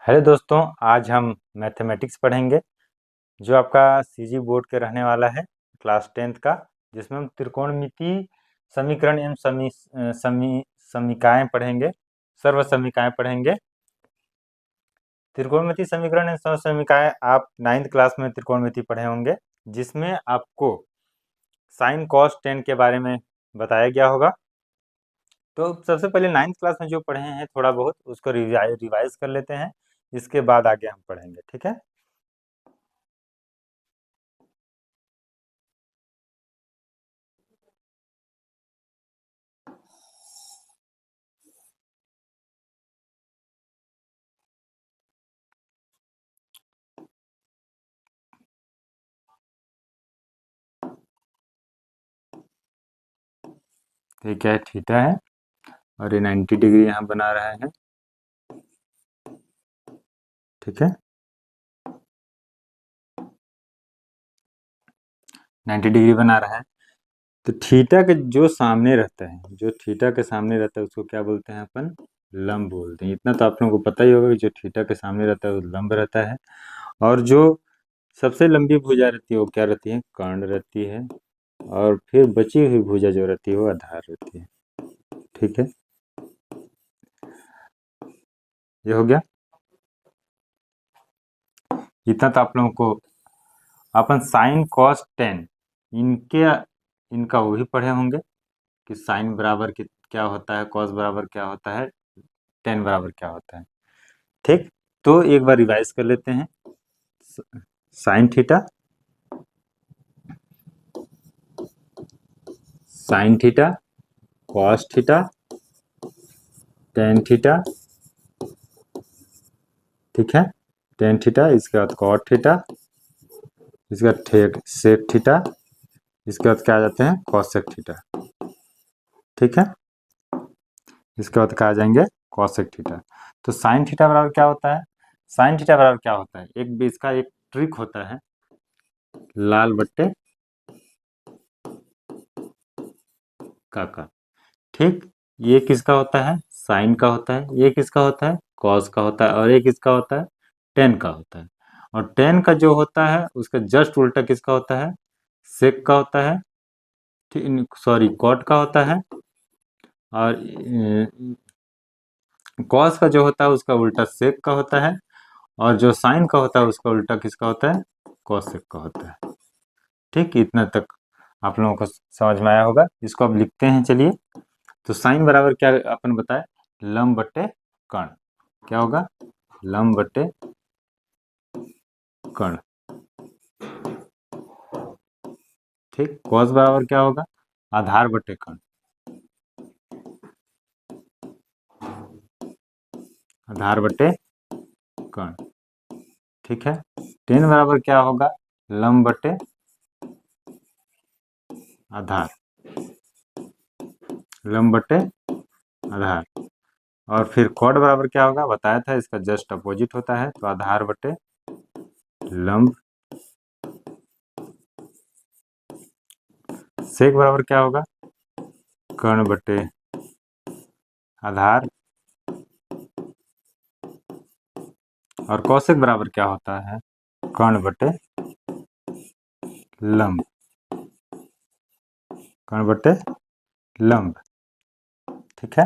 Hello दोस्तों, आज हम मैथमेटिक्स पढ़ेंगे जो आपका सीजी बोर्ड के रहने वाला है क्लास 10th का, जिसमें हम त्रिकोणमिति समीकरण एवं समीकाएं पढ़ेंगे, सर्व समीकाएं पढ़ेंगे। त्रिकोणमिति समीकरण एवं सर्व समीकाएं आप 9th क्लास में त्रिकोणमिति पढ़े होंगे, जिसमें आपको साइन कॉस टेन के बारे में बताया गया होगा। तो सबसे पहले 9th क्लास में जो पढ़े हैं थोड़ा बहुत उसको रिवाइज कर लेते हैं, इसके बाद आगे हम पढ़ेंगे। ठीक है। तो ये क्या है, थीटा है और ये 90 डिग्री यहाँ बना रहा है। ठीक है, 90 डिग्री बना रहा है। तो थीटा के जो सामने रहता है, जो थीटा के सामने रहता है उसको क्या बोलते हैं अपन? लंब बोलते हैं। इतना तो आप लोगों को पता ही होगा कि जो थीटा के सामने रहता है वो लंब रहता है, और जो सबसे लंबी भुजा रहती है वो क्या रहती है? कर्ण रहती है। और फिर बची हुई भुजा जो रहती है वो आधार रहती है। ठीक है, ये हो गया। इतना तो आप लोगों को अपन साइन कॉस टेन इनके इनका वो भी पढ़े होंगे कि साइन बराबर क्या होता है, कॉस बराबर क्या होता है, टेन बराबर क्या होता है। ठीक, तो एक बार रिवाइज कर लेते हैं। Sine theta, sine theta, cos theta, tan theta. ठीक है, टेन थीटा, इसके बाद कॉट थीटा, इसके बाद सेक थीटा, इसके बाद क्या आ जाते हैं? Cosec theta. ठीक है, इसके बाद क्या आ जाएंगे? Cosec theta. तो साइन थीटा बराबर क्या होता है? साइन थीटा बराबर क्या होता है? एक इसका एक ट्रिक होता है, लाल बट्टे काका। ठीक, ये किसका होता है? साइन का होता है। ये किसका होता है? कॉस का होता है। और ये किसका होता है? टेन का होता है। और टेन का जो होता है उसका जस्ट उल्टा किसका होता है? सेक का होता है। ठीक, सॉरी, कॉट का होता है। और कॉस का जो होता है उसका उल्टा सेक का होता है। और जो साइन का होता है उसका उल्टा किसका होता है? कॉसेक का होता है। ठीक, इतना तक आप लोगों को समझ में आया होगा। इसको अब लिखते हैं, चलिए। तो साइन बराबर क्या अपन बताए? लंब बट्टे कर्ण। क्या होगा? लंब बट्टे कर्ण। ठीक, कॉस बराबर क्या होगा? आधार बट्टे कर्ण। आधार बट्टे कर्ण। ठीक है, टेन बराबर क्या होगा? लंब बट्टे आधार। लंब बट्टे आधार। और फिर कॉट बराबर क्या होगा? बताया था, इसका जस्ट अपोजिट होता है, तो आधार बट्टे लंब। सेक बराबर क्या होगा? कर्ण बट्टे आधार। और कौशिक बराबर क्या होता है? कर्ण बट्टे लंब। कर्ण बट्टे लंब। ठीक है,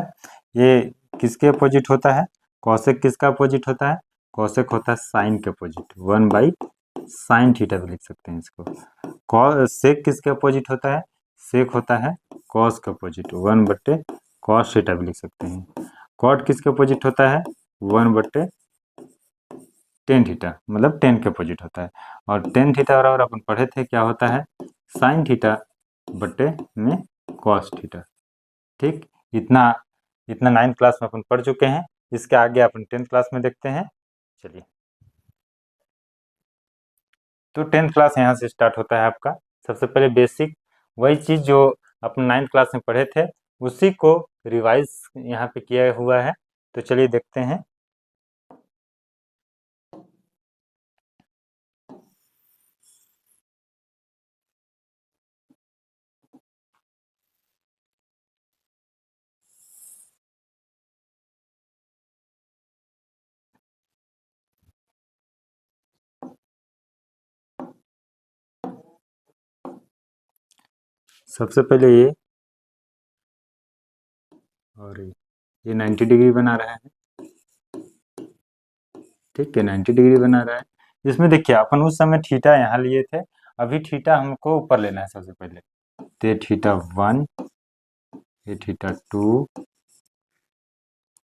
ये किसके अपोजिट होता है? कौशिक किसका अपोजिट होता है? कौशिक होता है साइन के अपोजिट, 1/sin थीटा भी लिख सकते हैं इसको। सेक किसके अपोजिट होता है? सेक होता है कॉस के अपोजिट, 1/cos थीटा भी लिख सकते हैं। कॉट किसके अपोजिट होता है? 1/tan थीटा, मतलब टेन के अपोजिट होता है। और टेन थीटा बराबर अपन पढ़े थे क्या होता है? साइन थीटा बट्टे में कॉस थीटा। ठीक, इतना इतना 9th क्लास में अपन पढ़ चुके हैं। इसके आगे अपन 10th क्लास में देखते हैं। चलिए, तो 10th क्लास यहाँ से स्टार्ट होता है आपका। सबसे पहले बेसिक, वही चीज़ जो अपन 9th क्लास में पढ़े थे उसी को रिवाइज यहाँ पे किया हुआ है। तो चलिए देखते हैं। सबसे पहले ये और ये 90 डिग्री बना रहा है, ठीक है, 90 डिग्री बना रहा है। इसमें देखिए अपन उस समय थीटा यहाँ लिए थे, अभी थीटा हमको ऊपर लेना है सबसे पहले। तो ये थीटा 1, ये थीटा 2,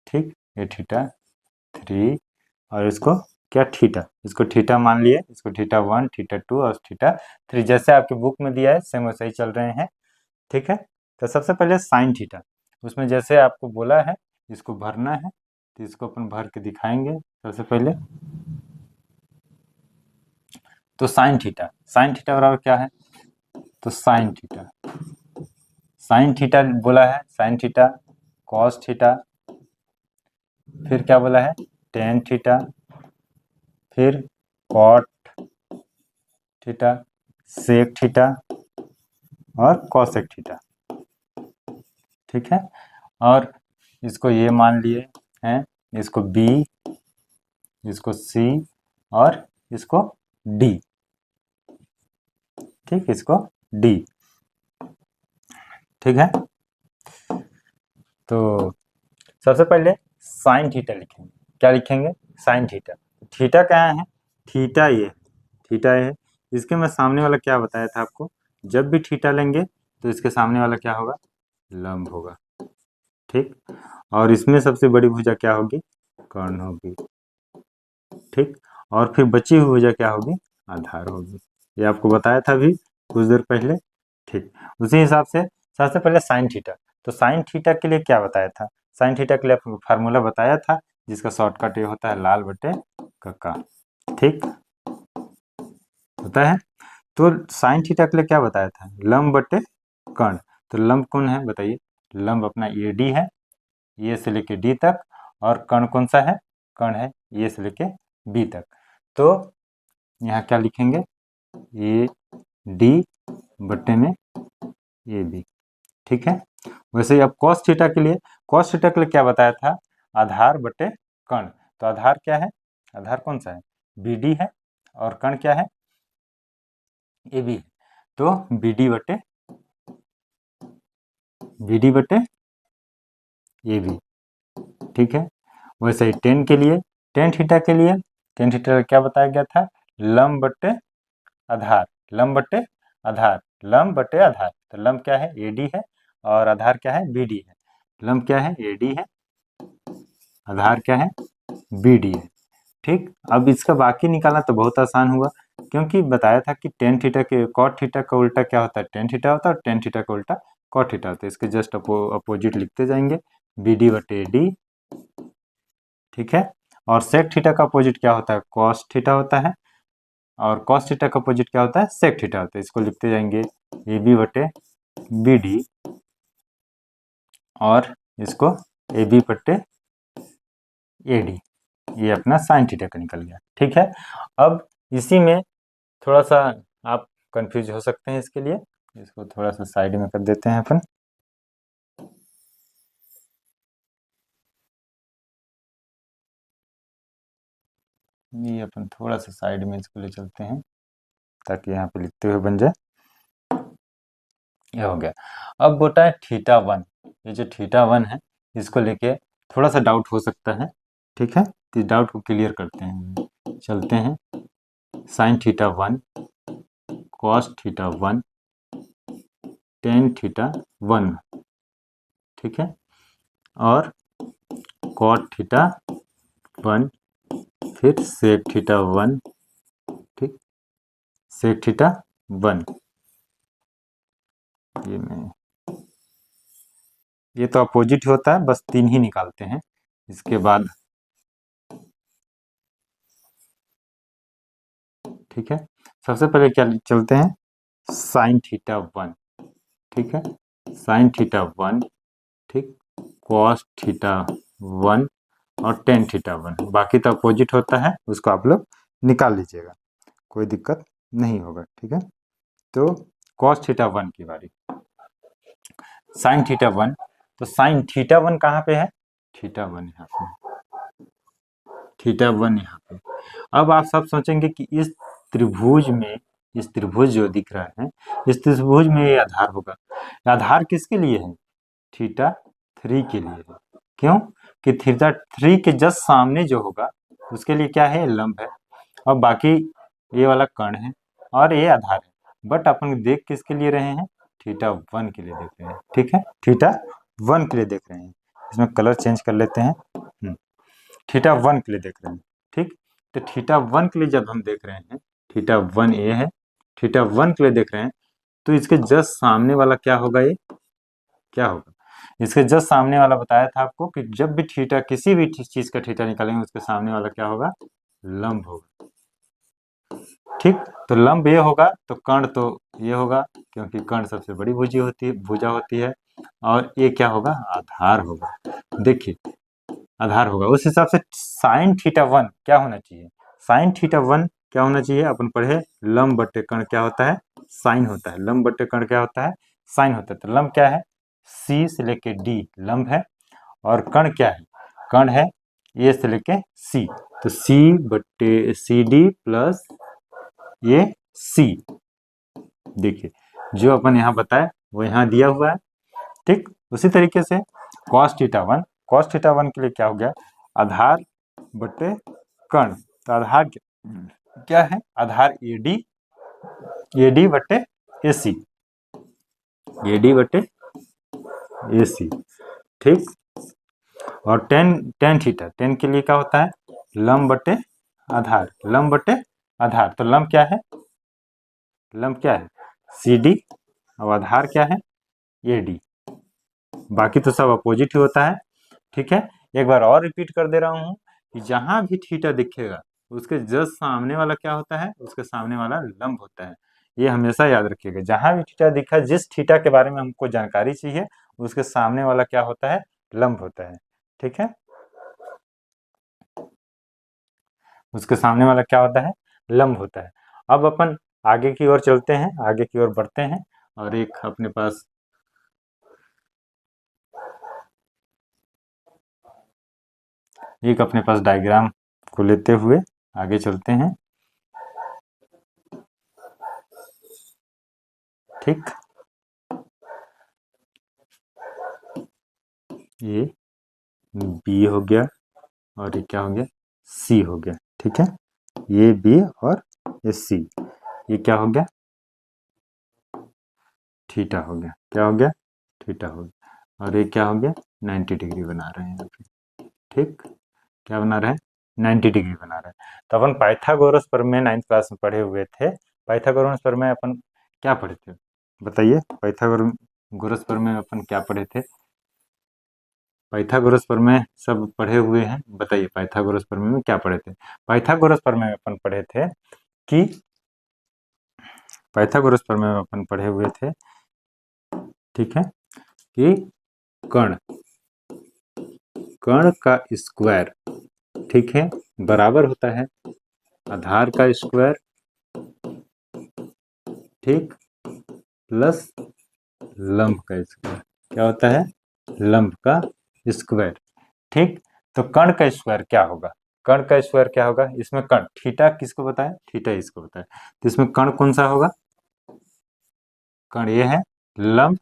ठीक, ये थीटा 3, और इसको क्या थीटा, इसको थीटा मान लिए, इसको थीटा 1, थीटा 2 और थीटा 3, जैसे आपकी बुक में दिया है सेम वैसे ही चल रहे हैं, ठीक है। तो सबसे पहले साइन थीटा, उसमें जैसे आपको बोला है इसको भरना है, तो इसको अपन भर के दिखाएंगे सबसे पहले। तो साइन थीटा बराबर क्या है, तो साइन थीटा बोला है, साइन थीटा, कॉस थीटा, फिर क्या बोला है, टेन थीटा, फिर कॉट थीटा, सेक थीटा और कॉसेक थीटा, ठीक है। और इसको ये मान लिए हैं, इसको बी, इसको सी और इसको डी, ठीक, इसको डी, ठीक है। तो सबसे पहले साइन थीटा लिखेंगे, क्या लिखेंगे, साइन थीटा। थीटा क्या है, थीटा ये, थीटा ये है। इसके मैं सामने वाला क्या बताया था आपको, जब भी थीटा लेंगे तो इसके सामने वाला क्या होगा, लंब होगा, ठीक। और इसमें सबसे बड़ी भुजा क्या होगी, कर्ण होगी, ठीक। और फिर बची हुई भुजा क्या होगी, आधार होगी, ये आपको बताया था अभी कुछ देर पहले, ठीक। उसी हिसाब से सबसे पहले साइन थीटा, तो साइन थीटा के लिए क्या बताया था, साइन थीटा के लिए फार्मूला बताया था, जिसका शॉर्टकट ये होता है लाल बटे कक्का, ठीक होता है। तो साइन थीटा के लिए क्या बताया था, लंब बटे कर्ण। तो लंब कौन है बताइए, लंब अपना ए डी है, ए से लेके डी तक, और कर्ण कौन सा है, कर्ण है ए से लेके बी तक। तो यहाँ क्या लिखेंगे, ए डी बट्टे में ए बी, ठीक है। वैसे ही अब कॉस थीटा के लिए, कॉस थीटा के लिए क्या बताया था, आधार बटे कर्ण। तो आधार क्या है, आधार कौन सा है, बी डी है, और कर्ण क्या है, ए बी है। तो बी डी बटे ए बी, ठीक है। वैसे ही टेन के लिए, टेन थीटा के लिए, टेन थीटा क्या बताया गया था, लंब बटे आधार, लंब बटे आधार, लंब बटे आधार। तो लंब क्या है, ए डी है, और आधार क्या है, बी डी है। लंब क्या है, ए डी है, आधार क्या है, बी डी है, ठीक। अब इसका बाकी निकालना तो बहुत आसान हुआ, क्योंकि बताया था कि टेन थीटा के कॉट थीटा का उल्टा क्या होता है, टेन थीटा होता है, और टेन थीटा का उल्टा कॉट थीटा होता है। इसके जस्ट अपोजिट लिखते जाएंगे, बी डी बटे डी, ठीक है। और सेक थीटा का अपोजिट क्या होता है, कॉस थीटा होता है, और कॉस थीटा का अपोजिट क्या होता है, सेक थीटा होता है। इसको लिखते जाएंगे ए बी बटे बी डी, और इसको ए बी बटे ए डी, ये अपना साइन थीटा का निकल गया, ठीक है। अब इसी में थोड़ा सा आप कंफ्यूज हो सकते हैं, इसके लिए इसको थोड़ा सा साइड में कर देते हैं अपन। ये अपन थोड़ा सा साइड में इसको ले चलते हैं, ताकि यहाँ पे लिखते हुए बन जाए, ये हो गया। अब बोटा है थीटा 1, ये जो थीटा 1 है इसको लेके थोड़ा सा डाउट हो सकता है, ठीक है। तो इस डाउट को क्लियर करते हैं, चलते हैं। Sine theta 1, cos theta 1, tan theta 1, ठीक है, और कॉट थीटा 1, फिर सेक थीटा 1, ठीक, सेक थीटा 1, ये तो अपोजिट होता है, बस 3 ही निकालते हैं। इसके बाद ठीक है, सबसे पहले क्या चलते हैं, साइन थीटा 1, ठीक है, साइन थीटा 1, ठीक, कॉस थीटा 1 और टेन थीटा 1, बाकी तो अपोजिट होता है, उसको आप लोग निकाल लीजिएगा, कोई दिक्कत नहीं होगा, ठीक है। तो कॉस थीटा 1 की बारी, साइन थीटा 1, तो साइन थीटा 1 कहाँ पे है, थीटा 1 यहाँ पे, थीटा 1 यहाँ पे। अब आप सब सोचेंगे कि इस त्रिभुज में इस त्रिभुज जो दिख रहा है, इस त्रिभुज में ये आधार होगा। आधार किसके लिए है? थीटा 3 के लिए है। क्यों? कि थीटा 3 के जस्ट सामने जो होगा उसके लिए क्या है? लंब है। और बाकी ये वाला कर्ण है और ये आधार है। बट अपन देख किसके लिए रहे हैं? थीटा 1 के लिए देख रहे हैं। ठीक है, थीटा 1 के लिए देख रहे हैं। इसमें कलर चेंज कर लेते हैं। थीटा 1 के लिए देख रहे हैं। ठीक, तो थीटा 1 के लिए जब हम देख रहे हैं, थीटा 1 ये है, थीटा 1 के लिए देख रहे हैं, तो इसके जस्ट सामने वाला क्या होगा? ये क्या होगा? इसके जस्ट सामने वाला बताया था आपको कि जब भी थीटा, किसी भी चीज का थीटा निकालेंगे उसके सामने वाला क्या होगा? लंब होगा। ठीक, तो लंब ये होगा तो कर्ण तो ये होगा, क्योंकि कर्ण सबसे बड़ी भुजा होती है। और ये क्या होगा? आधार होगा। देखिए, आधार होगा। उस हिसाब से साइन थीटा 1 क्या होना चाहिए? साइन थीटा 1 क्या होना चाहिए? अपन पढ़े लंब बट्टे कर्ण क्या होता है? साइन होता है। लंब बट्टे कर्ण क्या होता है? साइन होता है। तो लंब क्या है? सी से लेके डी लंब है, और कर्ण क्या है? कर्ण है ए से लेके सी। तो सी बट्टे सी डी प्लस ये सी। देखिए, जो अपन यहाँ बताए वो यहाँ दिया हुआ है। ठीक, उसी तरीके से cos थीटा 1, cos थीटा 1 के लिए क्या हो गया? आधार बट्टे कर्ण। तो आधार क्या है? आधार एडी बट्टे एसी, एडी बट्टे एसी। ठीक, और टेन थीटा, टेन के लिए क्या होता है? लंब बट्टे आधार, लंब बट्टे आधार। तो लंब क्या है? लंब क्या है? सी डी, और आधार क्या है? A D. बाकी तो सब अपोजिट ही होता है। ठीक है, एक बार और रिपीट कर दे रहा हूँ कि जहां भी थीटा दिखेगा उसके जस्ट सामने वाला क्या होता है? उसके सामने वाला लंब होता है। ये हमेशा याद रखिएगा। जहां भी थीटा दिखा, जिस थीटा के बारे में हमको जानकारी चाहिए, उसके सामने वाला क्या होता है? लंब होता है। ठीक है, उसके सामने वाला क्या होता है? लंब होता है। अब अपन आगे की ओर चलते हैं, आगे की ओर बढ़ते हैं, और एक अपने पास डायग्राम को लेते हुए आगे चलते हैं। ठीक, ये बी हो गया और ये क्या हो गया? सी हो गया। ठीक है, ये बी और ये सी, ये क्या हो गया? थीटा हो गया। क्या हो गया? थीटा हो गया। और ये क्या हो गया? 90 डिग्री बना रहे हैं यहाँ पे। ठीक, क्या बना रहे हैं? 90 डिग्री बना रहे हैं। तो अपन पाइथागोरस प्रमेय 9th क्लास में पढ़े हुए थे। पाइथागोरस प्रमेय अपन क्या पढ़े थे? बताइए, पाइथागोरस प्रमेय अपन क्या पढ़े थे? पाइथागोरस प्रमेय सब पढ़े हुए हैं, बताइए पाइथागोरस प्रमेय में क्या पढ़े थे? पाइथागोरस प्रमेय में अपन पढ़े थे कि पाइथागोरस प्रमेय में अपन पढ़े हुए थे, ठीक है, कि कर्ण कर्ण का स्क्वायर, ठीक है, बराबर होता है आधार का स्क्वायर, ठीक, प्लस लंब का स्क्वायर। क्या होता है? लंब का स्क्वायर। ठीक, तो कर्ण का स्क्वायर क्या होगा? कर्ण का स्क्वायर क्या होगा? इसमें कर्ण थीटा किसको बताया? थीटा इसको बताया। तो इसमें कर्ण कौन सा होगा? कर्ण ये है, लंब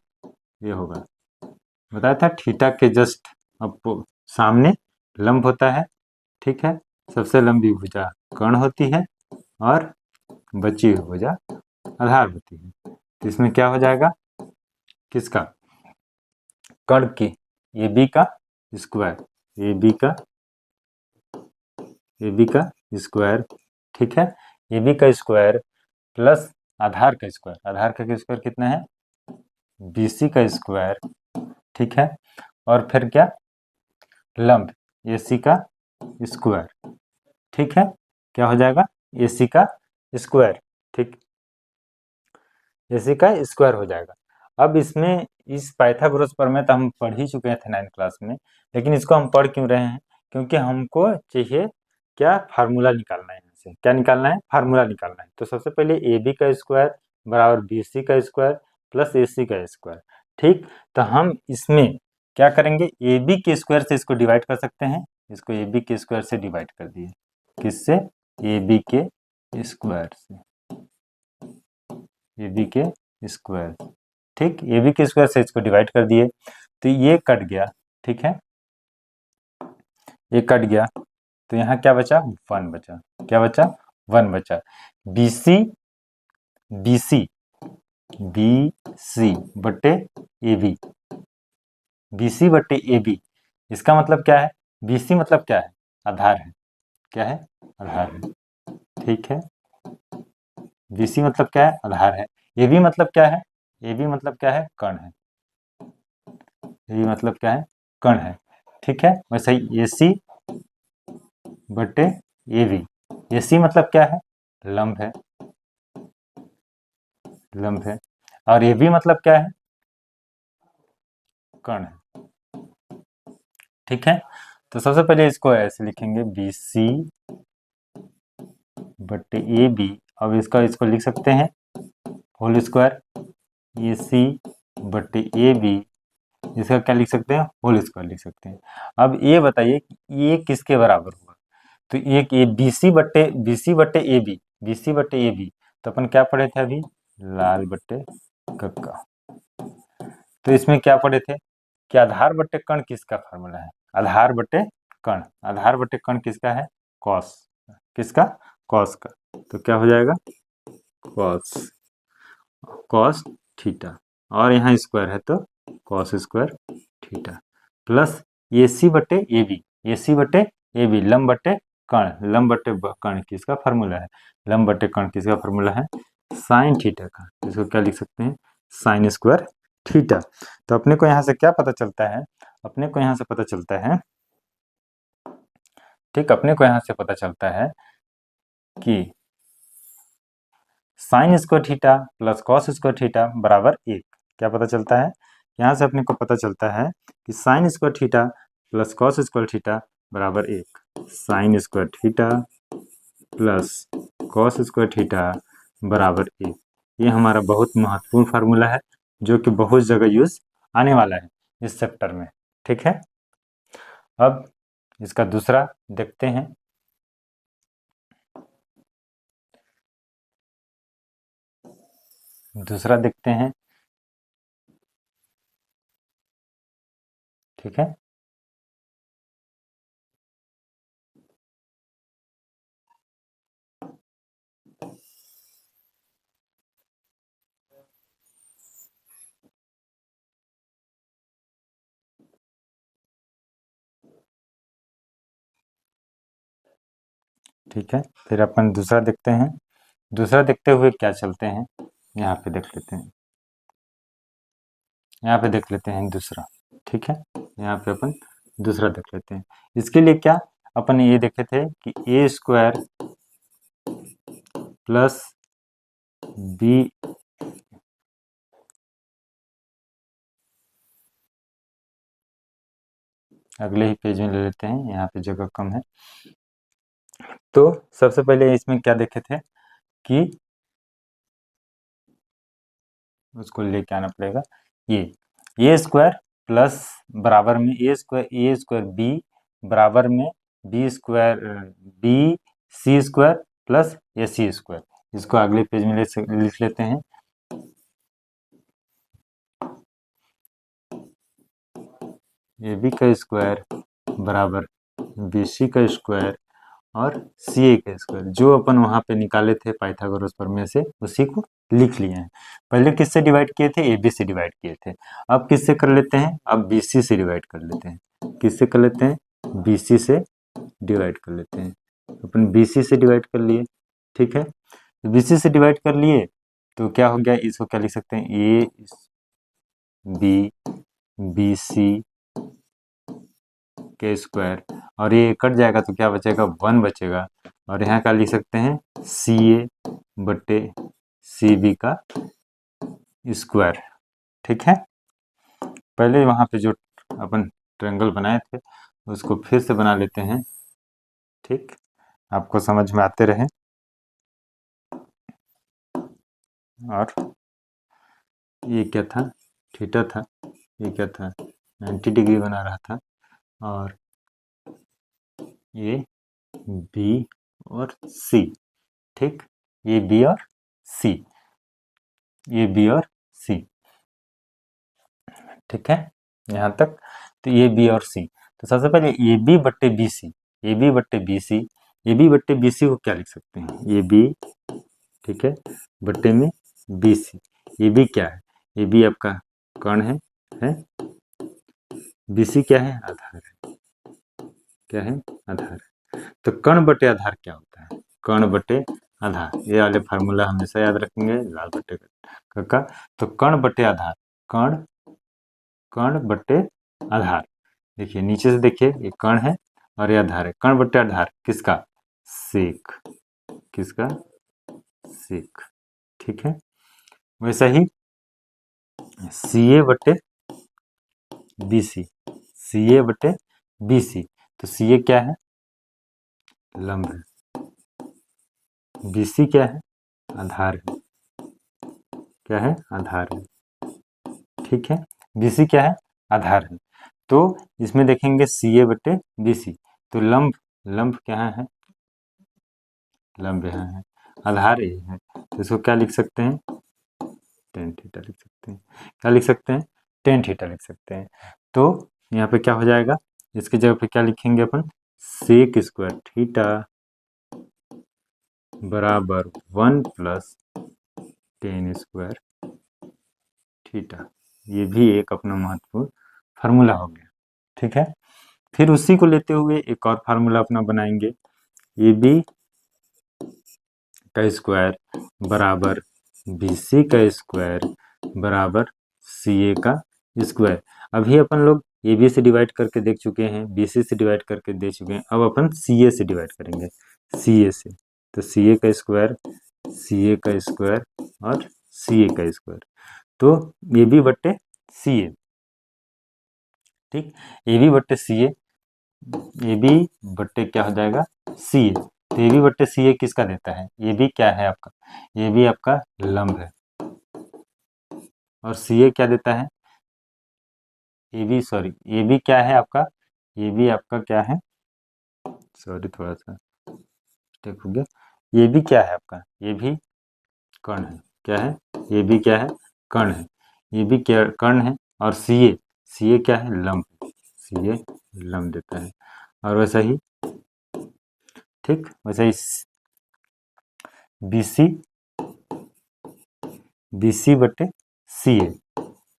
ये होगा। बताया था थीटा के जस्ट अब सामने लंब होता है। ठीक है, सबसे लंबी भुजा कर्ण होती है और बची हुई भुजा आधार होती है। तो इसमें क्या हो जाएगा? किसका? कर्ण की ए बी का स्क्वायर, ए बी का स्क्वायर। ठीक है, ए बी का स्क्वायर प्लस आधार का स्क्वायर। आधार का स्क्वायर कितना है? बी सी का स्क्वायर। ठीक है, और फिर क्या? लंब ए सी का स्क्वायर। ठीक है, क्या हो जाएगा? ए सी का स्क्वायर। ठीक, ए सी का स्क्वायर हो जाएगा। अब इसमें इस पाइथागोरस प्रमेय तो हम पढ़ ही चुके थे 9th क्लास में, लेकिन इसको हम पढ़ क्यों रहे हैं? क्योंकि हमको चाहिए क्या? फार्मूला निकालना है। यहाँ से क्या निकालना है? फार्मूला निकालना है। तो सबसे पहले ए बी का स्क्वायर बराबर बी सी का स्क्वायर प्लस ए सी का स्क्वायर। ठीक, तो हम इसमें क्या करेंगे? ए बी के स्क्वायर से इसको डिवाइड कर सकते हैं। इसको ए बी के स्क्वायर से डिवाइड कर दिए। किससे? ए बी के स्क्वायर से। ए बी के स्क्वायर। ठीक, ए बी के स्क्वायर से इसको डिवाइड कर दिए तो ये कट गया। ठीक है, ये कट गया तो यहाँ क्या बचा, 1 बचा। क्या बचा, 1 बचा। B C B C B C बटे ए बी, बी सी बटे ए बी, इसका मतलब क्या है, बी सी मतलब क्या है, आधार है। क्या है, आधार है। ठीक है, बी सी मतलब क्या है, आधार है। ए बी मतलब क्या है, ए बी मतलब क्या है, कण है। ए बी मतलब क्या है, कण है। ठीक है, वैसे ही ए सी बटे ए बी, ए सी मतलब क्या है, लंब है, लंब है। और ए बी मतलब क्या है, कण है। ठीक है, तो सबसे पहले इसको ऐसे लिखेंगे, बी सी बटे ए बी। अब इसको लिख सकते हैं होल स्क्वायर, ए सी बटे ए बी, इसका क्या लिख सकते हैं, होल स्क्वायर लिख सकते हैं। अब ये बताइए कि ये किसके बराबर हुआ, तो ये बी सी बटे ए बी, बी सी बटे ए बी, तो अपन क्या पढ़े थे अभी, लाल बट्टे कक्का। तो इसमें क्या पढ़े थे कि आधार बट्टे कण किसका फार्मूला है, आधार बट्टे कण, आधार बट्टे कण किसका है, कॉस, किसका, कॉस का। तो क्या हो जाएगा, कॉस, कॉस थीटा, और यहाँ स्क्वायर है तो cos square theta, plus A सी बटे ए बी, ए सी बटे ए बी, लंब बटे कण, लंब बटे कण किसका फार्मूला है, लंब बटे कण किसका फार्मूला है, साइन थीटा का। इसको क्या लिख सकते हैं, साइन स्क्वायर थीटा। तो अपने को यहाँ से क्या पता चलता है, अपने को यहाँ से पता चलता है, ठीक, अपने को यहाँ से पता चलता है कि sign square theta plus cos square theta बराबर 1। क्या पता चलता है, यहाँ से अपने को पता चलता है कि sign square theta plus cos square theta बराबर 1। Sign square theta plus cos square theta बराबर 1। ये हमारा बहुत महत्वपूर्ण फार्मूला है जो कि बहुत जगह यूज आने वाला है इस चैप्टर में। ठीक है, अब इसका दूसरा देखते हैं। दूसरा देखते हैं। ठीक है, ठीक है, फिर अपन दूसरा देखते हैं। दूसरा देखते हुए क्या चलते हैं, यहाँ पे देख लेते हैं, यहाँ पे देख लेते हैं दूसरा। ठीक है, यहाँ पे अपन दूसरा देख लेते हैं। इसके लिए क्या, अपन ये देखे थे कि ए स्क्वायर प्लस बी, अगले ही पेज में ले लेते हैं, यहाँ पे जगह कम है। तो सबसे पहले इसमें क्या देखे थे कि उसको लेके आना पड़ेगा, ये ए स्क्वायर प्लस बराबर में ए स्क्वायर बी बराबर में B square B C square plus A C square. इसको अगले पेज में लिख लेते हैं। ए बी का स्क्वायर बराबर बी सी का स्क्वायर और सी ए का स्क्वायर, जो अपन वहाँ पे निकाले थे पाइथागोरस प्रमेय से, उसी को लिख लिए हैं। पहले किससे डिवाइड किए थे, ए बी से डिवाइड किए थे। अब किससे कर लेते हैं, अब बी सी से डिवाइड कर लेते हैं। किससे कर लेते हैं, बी सी से डिवाइड कर लेते हैं। अपन बी सी से डिवाइड कर लिए। ठीक है, बी सी से डिवाइड कर लिए तो क्या हो गया, इसको क्या लिख सकते हैं, ए बी बी सी के स्क्वायर, और ये कट जाएगा तो क्या बचेगा, 1 बचेगा। और यहाँ क्या लिख सकते हैं, सी ए बटे सी बी का स्क्वायर। ठीक है, पहले वहाँ पे जो अपन ट्रायंगल बनाए थे उसको फिर से बना लेते हैं। ठीक, आपको समझ में आते रहे। और ये क्या था, थीटा था, ये क्या था, 90 डिग्री बना रहा था, और ये बी और सी। ठीक, ये बी और सी, ए बी और सी। ठीक है यहाँ तक। तो ए बी और सी, तो सबसे पहले ए बी बट्टे बी सी, ए बी बट्टे बी सी, ए बी बट्टे बी सी को क्या लिख सकते हैं, ए बी, ठीक है, बट्टे में बी सी। ए बी क्या है, ए बी आपका कण है, बी सी क्या है, आधार है, क्या है, आधार। तो कण बटे आधार क्या होता है, कण बटे आधार, ये वाले फार्मूला हमेशा याद रखेंगे, लाल बटे का। तो कण बटे आधार, कण, कण बटे आधार, देखिए नीचे से देखिए ये कण है और ये आधार है, कण बटे आधार किसका, सेक, किसका, सेक। ठीक है, वैसा ही सी ए बटे बी सी, सी ए बटे बी सी, तो सी ए क्या है, लंब है, बी सी क्या है, आधार है, क्या है, आधार है। ठीक है, बी सी क्या है, आधार है। तो इसमें देखेंगे सी ए बटे बी सी, तो लंब, लंब क्या है, लंब यहाँ है, आधार ये है, तो इसको क्या लिख सकते हैं, टेन थीटा लिख सकते हैं, क्या लिख सकते हैं, टेन थीटा लिख सकते हैं। तो यहाँ पे क्या हो जाएगा, इसकी जगह पे क्या लिखेंगे अपन, सेक स्क्वायर थीटा बराबर 1 प्लस टेन स्क्वायर थीटा। ये भी एक अपना महत्वपूर्ण फार्मूला हो गया। ठीक है, फिर उसी को लेते हुए एक और फार्मूला अपना बनाएंगे, ए बी का स्क्वायर बराबर बी सी का स्क्वायर बराबर सी ए का स्क्वायर। अभी अपन लोग ए बी से डिवाइड करके देख चुके हैं, बी सी से डिवाइड करके देख चुके हैं, अब अपन सी ए से डिवाइड करेंगे, सी ए से। तो सी ए का स्क्वायर, सी ए का स्क्वायर और सी ए का स्क्वायर, तो ए बी बट्टे सी ए, ठीक, ए बी बट्टे सी ए बी बट्टे क्या हो जाएगा, सी ए। तो ए बी बट्टे सी ए किसका देता है, ए बी क्या है आपका, ए बी आपका लंब है, और सी ए क्या देता है, A B, sorry A B क्या है आपका, ए बी आपका क्या है, सॉरी थोड़ा सा मिस्टेक हो गया, ए बी क्या है आपका, ए भी कर्ण है, क्या है, ए बी क्या है, कर्ण है, ए बी क्या कर्ण है, और सी ए क्या है, लंब, सी ए लंब देता है। और वैसा ही, ठीक, वैसा ही बी सी, बी सी बटे सी ए,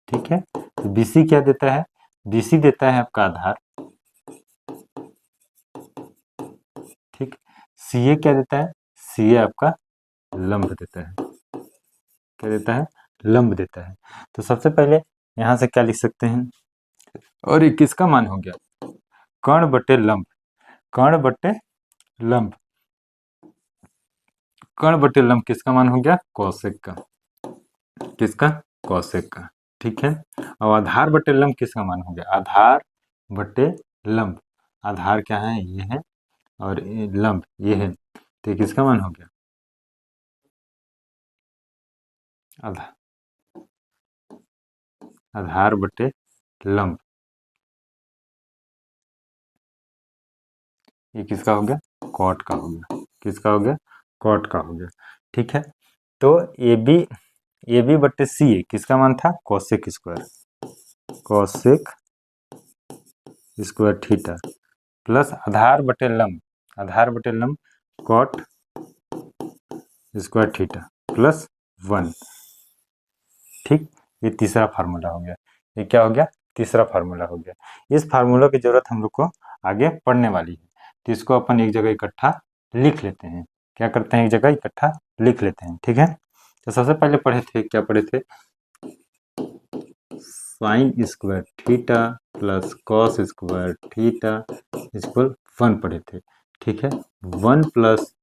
ठीक है, तो बी सी क्या देता है, बी सी देता है आपका आधार, ठीक, सी ए क्या देता है, सी ए आपका लंब देता है, क्या देता है, लंब देता है। तो सबसे पहले यहां से क्या लिख सकते हैं, और ये किसका मान हो गया, कर्ण बटे लंब, कर्ण बटे लंब, कर्ण बटे लंब किसका मान हो गया, कौशिक का, किसका, कौशिक का। ठीक है, और आधार बटे लंब किसका मान हो गया, आधार बटे लंब, आधार क्या है, ये है, और लंब ये है, तो ये किसका मान हो गया, आधार, आधार बटे लंब, ये किसका हो गया, कॉट का हो गया, किसका हो गया, कॉट का हो गया। ठीक है, तो ए बी बट्टे सी ए किसका मान था, cosec square, cosec square theta plus आधार बटे लंब, आधार बटे लंब कॉट स्क्वायर थीटा प्लस 1। ठीक, ये तीसरा फार्मूला हो गया, ये क्या हो गया, तीसरा फार्मूला हो गया। इस फार्मूला की जरूरत हम लोग को आगे पढ़ने वाली है, तो इसको अपन एक जगह इकट्ठा लिख लेते हैं, क्या करते हैं, एक जगह इकट्ठा लिख लेते हैं। ठीक है, तो सबसे पहले पढ़े थे, क्या पढ़े थे, sign square theta plus cos square theta equal 1 पढ़े थे। ठीक है, 1 प्लस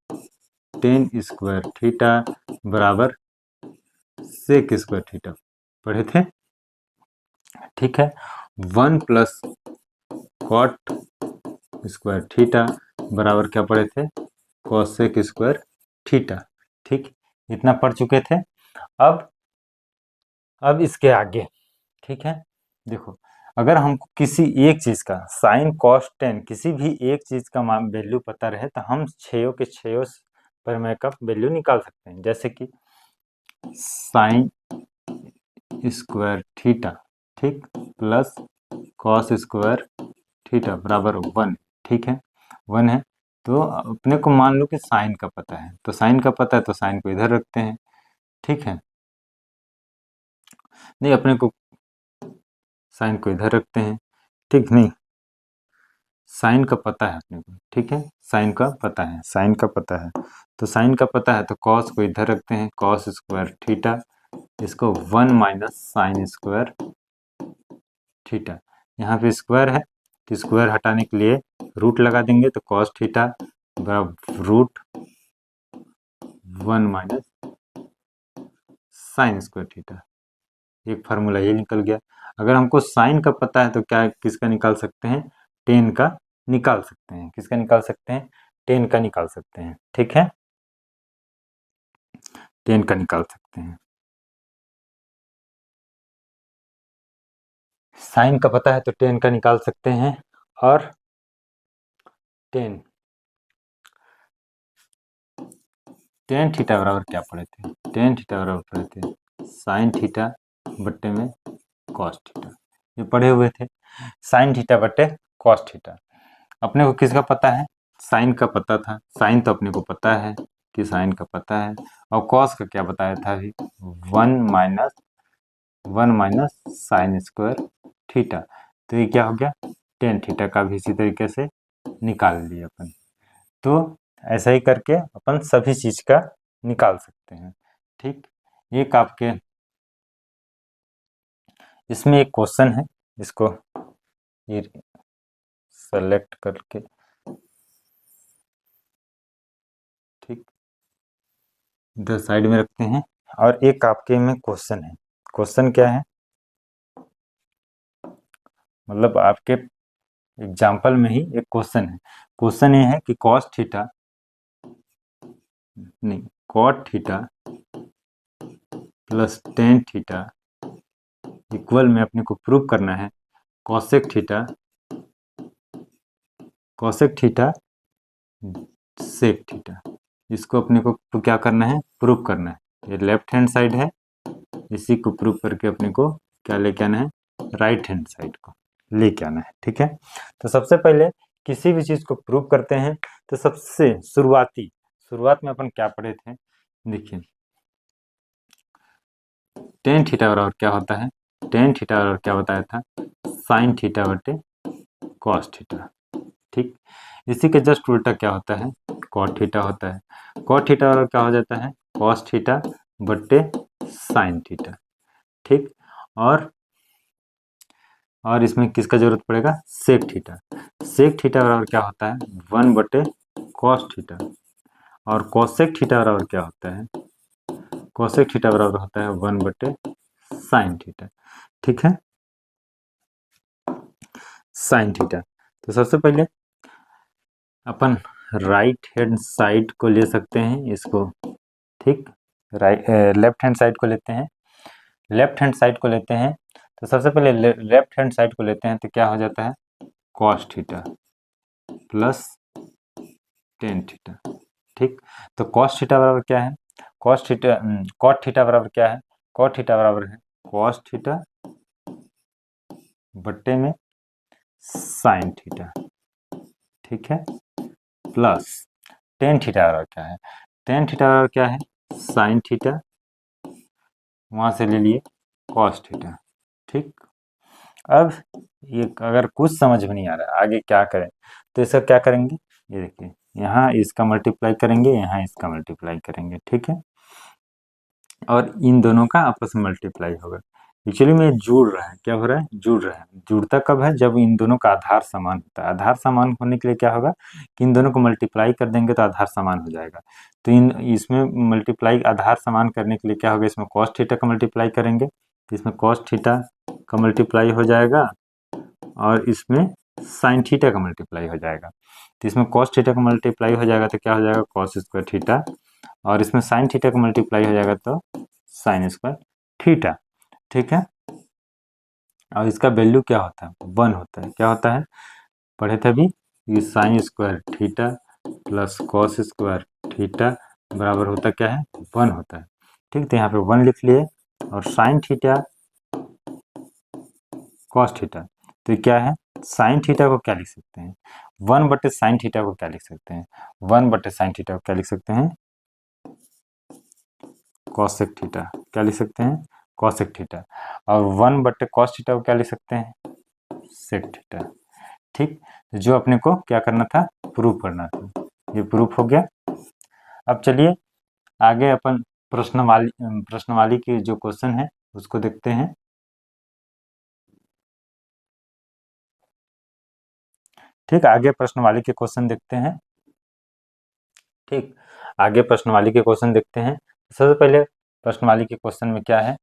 टेन स्क्वायर थीटा बराबर सेक स्क्वायर थीटा पढ़े थे। ठीक है, 1 प्लस कॉट स्क्वायर थीटा बराबर क्या पढ़े थे, कॉसेक स्क्वायर थीटा। ठीक, इतना पढ़ चुके थे। अब इसके आगे, ठीक है, देखो अगर हमको किसी एक चीज का साइन कॉस टेन किसी भी एक चीज का मान वैल्यू पता रहे, तो हम छयों के छयों परिमेय का वैल्यू निकाल सकते हैं। जैसे कि साइन स्क्वायर थीटा, ठीक, प्लस कॉस स्क्वायर थीटा बराबर 1, ठीक है, 1 है। तो अपने को मान लो कि साइन का पता है, तो साइन का पता है तो साइन को इधर रखते हैं, ठीक है, नहीं अपने को साइन को इधर रखते हैं, ठीक, नहीं साइन का पता है अपने को, ठीक है, साइन का पता है, साइन का पता है, तो साइन का पता है तो कॉस को इधर रखते हैं, कॉस स्क्वायर थीटा, इसको 1 माइनस साइन स्क्वायर थीटा, यहाँ पे स्क्वायर है तो स्क्वायर हटाने के लिए रूट लगा देंगे, तो कॉस थीटा बराबर root 1 minus sine square theta, एक फार्मूला ये निकल गया। अगर हमको साइन का पता है तो क्या किसका निकाल सकते हैं, टेन का निकाल सकते हैं, किसका निकाल सकते हैं, टेन का निकाल सकते हैं, ठीक है, टेन का निकाल सकते हैं। साइन का पता है तो टेन का निकाल सकते हैं, और टेन टेन थीटा बराबर क्या पढ़े थे, टेन थीटा बराबर पढ़े थे साइन थीटा बट्टे में कॉस थीटा, ये पढ़े हुए थे, साइन थीटा बट्टे कॉस थीटा। अपने को किसका पता है, साइन का पता था, साइन तो अपने को पता है कि साइन का पता है, और कॉस का क्या बताया था अभी, 1 माइनस साइन स्क्वायर थीटा, तो ये क्या हो गया, टेन थीटा का भी इसी तरीके से निकाल लिया अपन। तो ऐसा ही करके अपन सभी चीज का निकाल सकते हैं, ठीक। एक आपके इसमें एक क्वेश्चन है, इसको ये सेलेक्ट करके, ठीक, इधर साइड में रखते हैं, और एक आपके में क्वेश्चन है, क्वेश्चन क्या है, मतलब आपके एग्जाम्पल में ही एक क्वेश्चन है, क्वेश्चन ये है कि कॉस थीटा नहीं cot theta plus tan theta equal में अपने को प्रूव करना है कॉसेक थीटा सेक थीटा, इसको अपने को क्या करना है, प्रूव करना है। ये लेफ्ट हैंड साइड है, इसी को प्रूव करके अपने को क्या लेके आना है, राइट हैंड साइड को लेके आना है, ठीक है। तो सबसे पहले किसी भी चीज को प्रूव करते हैं तो सबसे शुरुआत में अपन क्या पढ़े थे, देखिए टेन थीटा बराबर क्या होता है, टेन थीटा बराबर क्या बताया था, साइन थीटा बटे कॉस थीटा, ठीक। इसी के जस्ट उल्टा क्या होता है, कॉट थीटा होता है, कॉट थीटा बराबर क्या हो जाता है, कॉस थीटा बट्टे साइन थीटा, ठीक। और इसमें किसका जरूरत पड़ेगा, सेक थीटा बराबर क्या होता है, 1 बटे कॉस थीटा, और कॉसेक थीटा बराबर क्या होता है, कॉसेक थीटा बराबर होता है 1 बटे साइन थीटा, ठीक है, साइन थीटा। तो सबसे पहले अपन राइट हैंड साइड को ले सकते हैं इसको, ठीक, लेफ्ट हैंड साइड को लेते हैं, लेफ्ट हैंड साइड को लेते हैं, तो सबसे पहले लेफ्ट हैंड साइड को लेते हैं तो क्या हो जाता है, cos theta plus tan theta, ठीक। तो कॉस थीटा बराबर क्या है, कॉस थीटा कॉट थीटा बराबर क्या है, कॉट थीटा बराबर है कॉस थीटा बट्टे में साइन थीटा, ठीक है, प्लस टेन थीटा बराबर क्या है, टेन थीटा बराबर क्या है, साइन थीटा, वहां से ले लिए कॉस थीटा, ठीक। अब ये अगर कुछ समझ में नहीं आ रहा आगे क्या करें, तो इसका क्या करेंगे, ये देखिए यहाँ इसका मल्टीप्लाई करेंगे, यहाँ इसका मल्टीप्लाई करेंगे, ठीक है, और इन दोनों का आपस में मल्टीप्लाई होगा। एक्चुअली में जुड़ रहा है, क्या हो रहा है, जुड़ रहा है, जुड़ता कब है, जब इन दोनों का आधार समान होता है, आधार समान होने के लिए क्या होगा कि इन दोनों को मल्टीप्लाई कर देंगे तो आधार समान हो जाएगा। तो इसमें मल्टीप्लाई आधार समान करने के लिए क्या होगा, इसमें कॉस थीटा का मल्टीप्लाई करेंगे तो इसमें कॉस थीटा का मल्टीप्लाई हो जाएगा, और इसमें साइन थीटा का मल्टीप्लाई हो जाएगा। तो इसमें कॉस थीटा का मल्टीप्लाई हो जाएगा तो क्या हो जाएगा, कॉस स्क्वायर थीटा, और इसमें साइन थीटा का मल्टीप्लाई हो जाएगा तो साइन स्क्वायर थीटा, ठीक है। और इसका वैल्यू क्या होता है, 1 होता है, क्या होता है, पढ़े थे अभी, ये sign square theta plus cos square theta बराबर होता क्या है, 1 होता है, ठीक। तो यहाँ पे 1 लिख लिए, और साइन थीटा कॉस थीटा। तो क्या है, साइन थीटा को क्या लिख सकते हैं, 1/sin थीटा को क्या लिख सकते हैं, 1/sin थीटा को क्या लिख सकते हैं, कॉसेक थीटा। क्या लिख सकते हैं, कॉसेक थीटा। और 1/cos थीटा को क्या लिख सकते हैं, सेक थीटा। ठीक, जो अपने को क्या करना था, प्रूफ करना था, ये प्रूफ हो गया। अब चलिए आगे अपन प्रश्नवाली की जो क्वेश्चन है उसको देखते हैं। ठीक, आगे प्रश्नवाली के क्वेश्चन देखते हैं। ठीक, आगे प्रश्नवाली के क्वेश्चन देखते हैं। सबसे पहले प्रश्नवाली के क्वेश्चन में क्या है,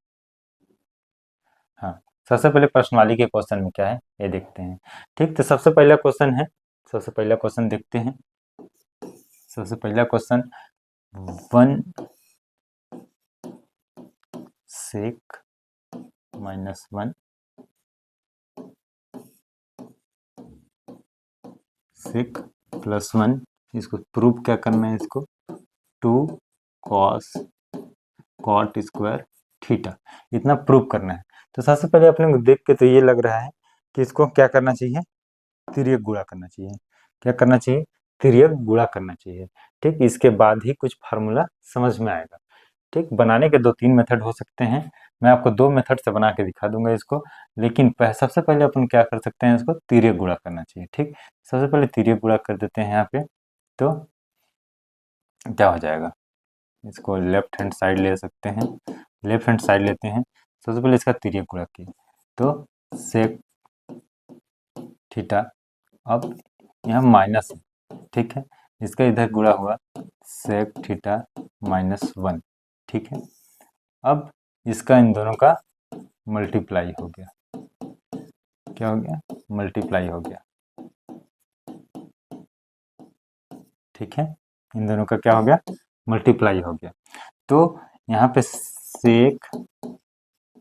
हाँ, सबसे पहले प्रश्नवाली के क्वेश्चन में क्या है ये देखते हैं। ठीक, तो सबसे पहला क्वेश्चन है, सबसे पहला क्वेश्चन देखते हैं। सबसे पहला क्वेश्चन, 1 sec -1 sec +1, इसको प्रूफ क्या करना है, इसको 2 cos cot स्क्वायर थीटा, इतना प्रूफ करना है। तो सबसे पहले अपने को देख के तो ये लग रहा है कि इसको क्या करना चाहिए, तिर्यक गुणा करना चाहिए। क्या करना चाहिए, तिर्यक गुणा करना चाहिए। ठीक, इसके बाद ही कुछ फार्मूला समझ में आएगा। ठीक, बनाने के 2-3 मेथड हो सकते हैं, मैं आपको 2 मेथड से बना के दिखा दूंगा इसको, लेकिन सबसे पहले अपन क्या कर सकते हैं, इसको तिर्यक गुणा करना चाहिए। ठीक, सबसे पहले तिर्यक गुणा कर देते हैं यहाँ पे, तो क्या हो जाएगा, इसको लेफ्ट हैंड साइड ले सकते हैं, लेफ्ट हैंड साइड लेते हैं। सबसे पहले इसका तिर्यक गुणा किए तो सेक थीटा, अब यहाँ माइनस है, ठीक है, इसका इधर गुणा हुआ सेक थीटा -1। ठीक है, अब इसका इन दोनों का मल्टीप्लाई हो गया, क्या हो गया, मल्टीप्लाई हो गया। ठीक है, इन दोनों का क्या हो गया, मल्टीप्लाई हो गया। तो यहाँ पे सेक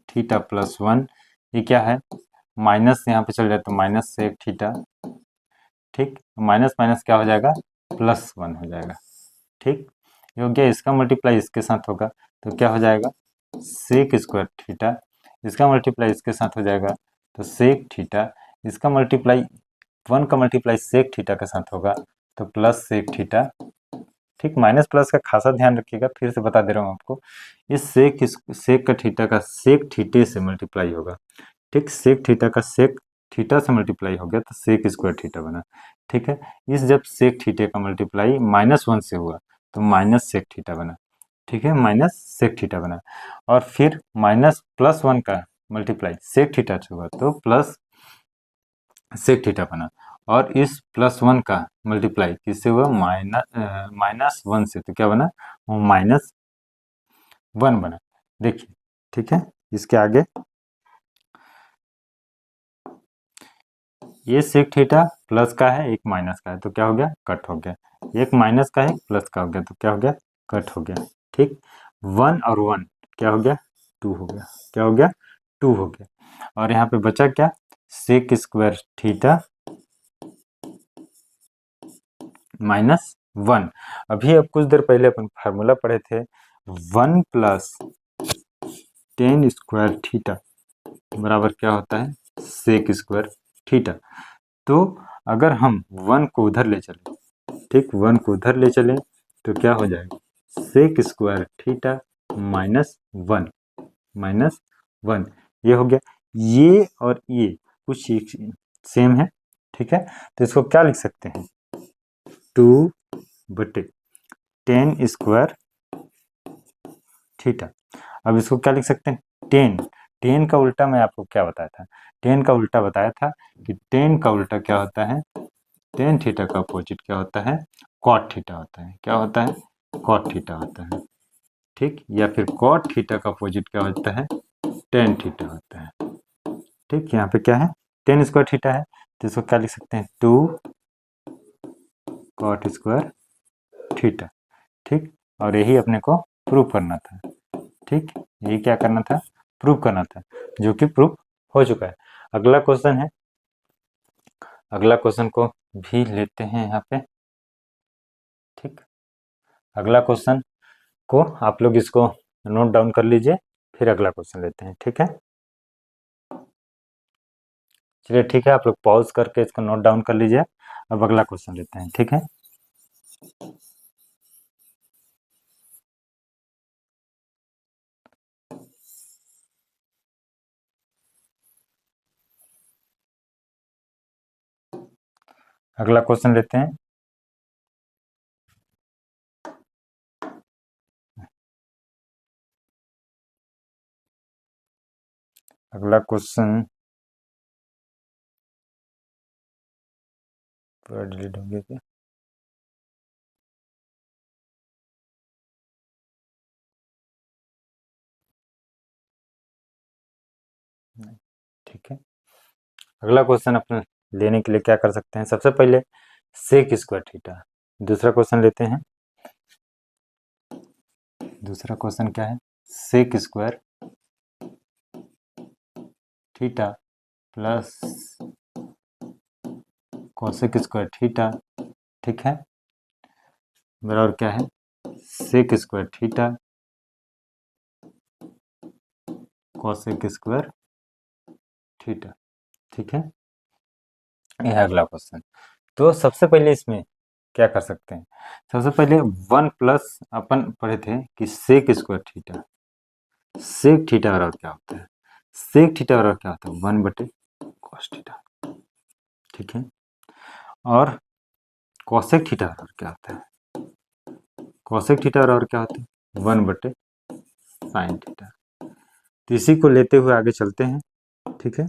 थीटा +1, ये क्या है, माइनस यहाँ पे चल जाए तो माइनस सेक थीटा। ठीक, माइनस माइनस क्या हो जाएगा, +1 हो जाएगा। ठीक, ये हो गया, इसका मल्टीप्लाई इसके साथ होगा तो क्या हो जाएगा, सेक स्क्वायर थीटा, इसका मल्टीप्लाई इसके साथ हो जाएगा तो सेक थीटा, इसका मल्टीप्लाई 1 का मल्टीप्लाई सेक थीटा के साथ होगा तो प्लस सेक थीटा। ठीक, माइनस प्लस का खासा ध्यान रखिएगा, फिर से बता दे रहा हूँ आपको, इस सेक का थीटा का सेक थीटे से मल्टीप्लाई होगा। ठीक, सेक थीटा का सेक थीटा से मल्टीप्लाई हो गया तो सेक स्क्वायर थीटा बना। ठीक है, इस जब सेक थीटे का मल्टीप्लाई -1 से हुआ तो माइनस सेक थीटा बना। ठीक है, माइनस सेक थीटा बना, और फिर -+1 का मल्टीप्लाई सेक थीटा से हुआ तो प्लस सेक थीटा बना, और इस +1 का मल्टीप्लाई किससे हुआ, -1 से, तो क्या बना, -1 बना। देखिए, ठीक है, इसके आगे ये सेक थीटा प्लस का है, एक माइनस का है, तो क्या हो गया, कट हो गया। एक माइनस का है, एक प्लस का हो गया, तो क्या हो गया, कट हो गया। ठीक, 1 और 1 क्या हो गया, 2 हो गया। क्या हो गया, 2 हो गया। और यहाँ पे बचा क्या, सेक स्क्वायर थीटा -1। अभी अब कुछ देर पहले अपन फार्मूला पढ़े थे, 1 + tan स्क्वायर थीटा बराबर क्या होता है, सेक स्क्वायर थीटा। तो अगर हम 1 को उधर ले चले, ठीक, 1 को उधर ले चले तो क्या हो जाएगा, सेक स्क्वायर थीटा -1 ये हो गया। ये और ये कुछ सेम है। ठीक है, तो इसको क्या लिख सकते हैं, 2/tan स्क्वायर थीटा। अब इसको क्या लिख सकते हैं, टेन का उल्टा मैं आपको क्या बताया था, टेन का उल्टा बताया था कि टेन का उल्टा क्या होता है, टेन थीटा का अपोजिट क्या होता है, कॉट थीटा होता है। क्या होता है, कॉट थीटा होता है। ठीक, या फिर कॉट थीटा का अपोजिट क्या होता है, टेन थीटा होता है। ठीक, यहाँ पे क्या है, टेन स्क्वायर थीटा है, तो इसको क्या लिख सकते हैं, 2 कॉट स्क्वायर थीटा। ठीक, और यही अपने को प्रूव करना था। ठीक, यही क्या करना था, प्रूव करना था, जो कि प्रूव हो चुका है। अगला क्वेश्चन है, अगला क्वेश्चन को भी लेते हैं यहाँ पे। ठीक, अगला क्वेश्चन को आप लोग इसको नोट डाउन कर लीजिए, फिर अगला क्वेश्चन लेते हैं। ठीक है। चलिए ठीक है, आप लोग पॉज करके इसको नोट डाउन कर लीजिए। अब अगला क्वेश्चन लेते हैं, ठीक है। अगला क्वेश्चन लेते हैं। अगला क्वेश्चन पूरा डिलीट हो गया क्या? ठीक है, अगला क्वेश्चन अपने लेने के लिए क्या कर सकते हैं, सबसे पहले सेक स्क्वायर थीटा। दूसरा क्वेश्चन लेते हैं। दूसरा क्वेश्चन क्या है, sec square theta plus cosec square theta, ठीक है, बराबर क्या है, sec square theta cosec square theta, ठीक है। यह अगला क्वेश्चन। तो सबसे पहले इसमें क्या कर सकते हैं, सबसे पहले 1 प्लस अपन पढ़े थे कि sec square theta, sec theta बराबर क्या होता है, सेक थीटा बराबर क्या होता है, 1 बटे कॉस थीटा, ठीक है। और कॉसेक थीटा बराबर क्या होता है, कॉसेक थीटा बराबर क्या होता है, 1 बटे साइन थीटा। तो इसी को लेते हुए आगे चलते हैं, ठीक है,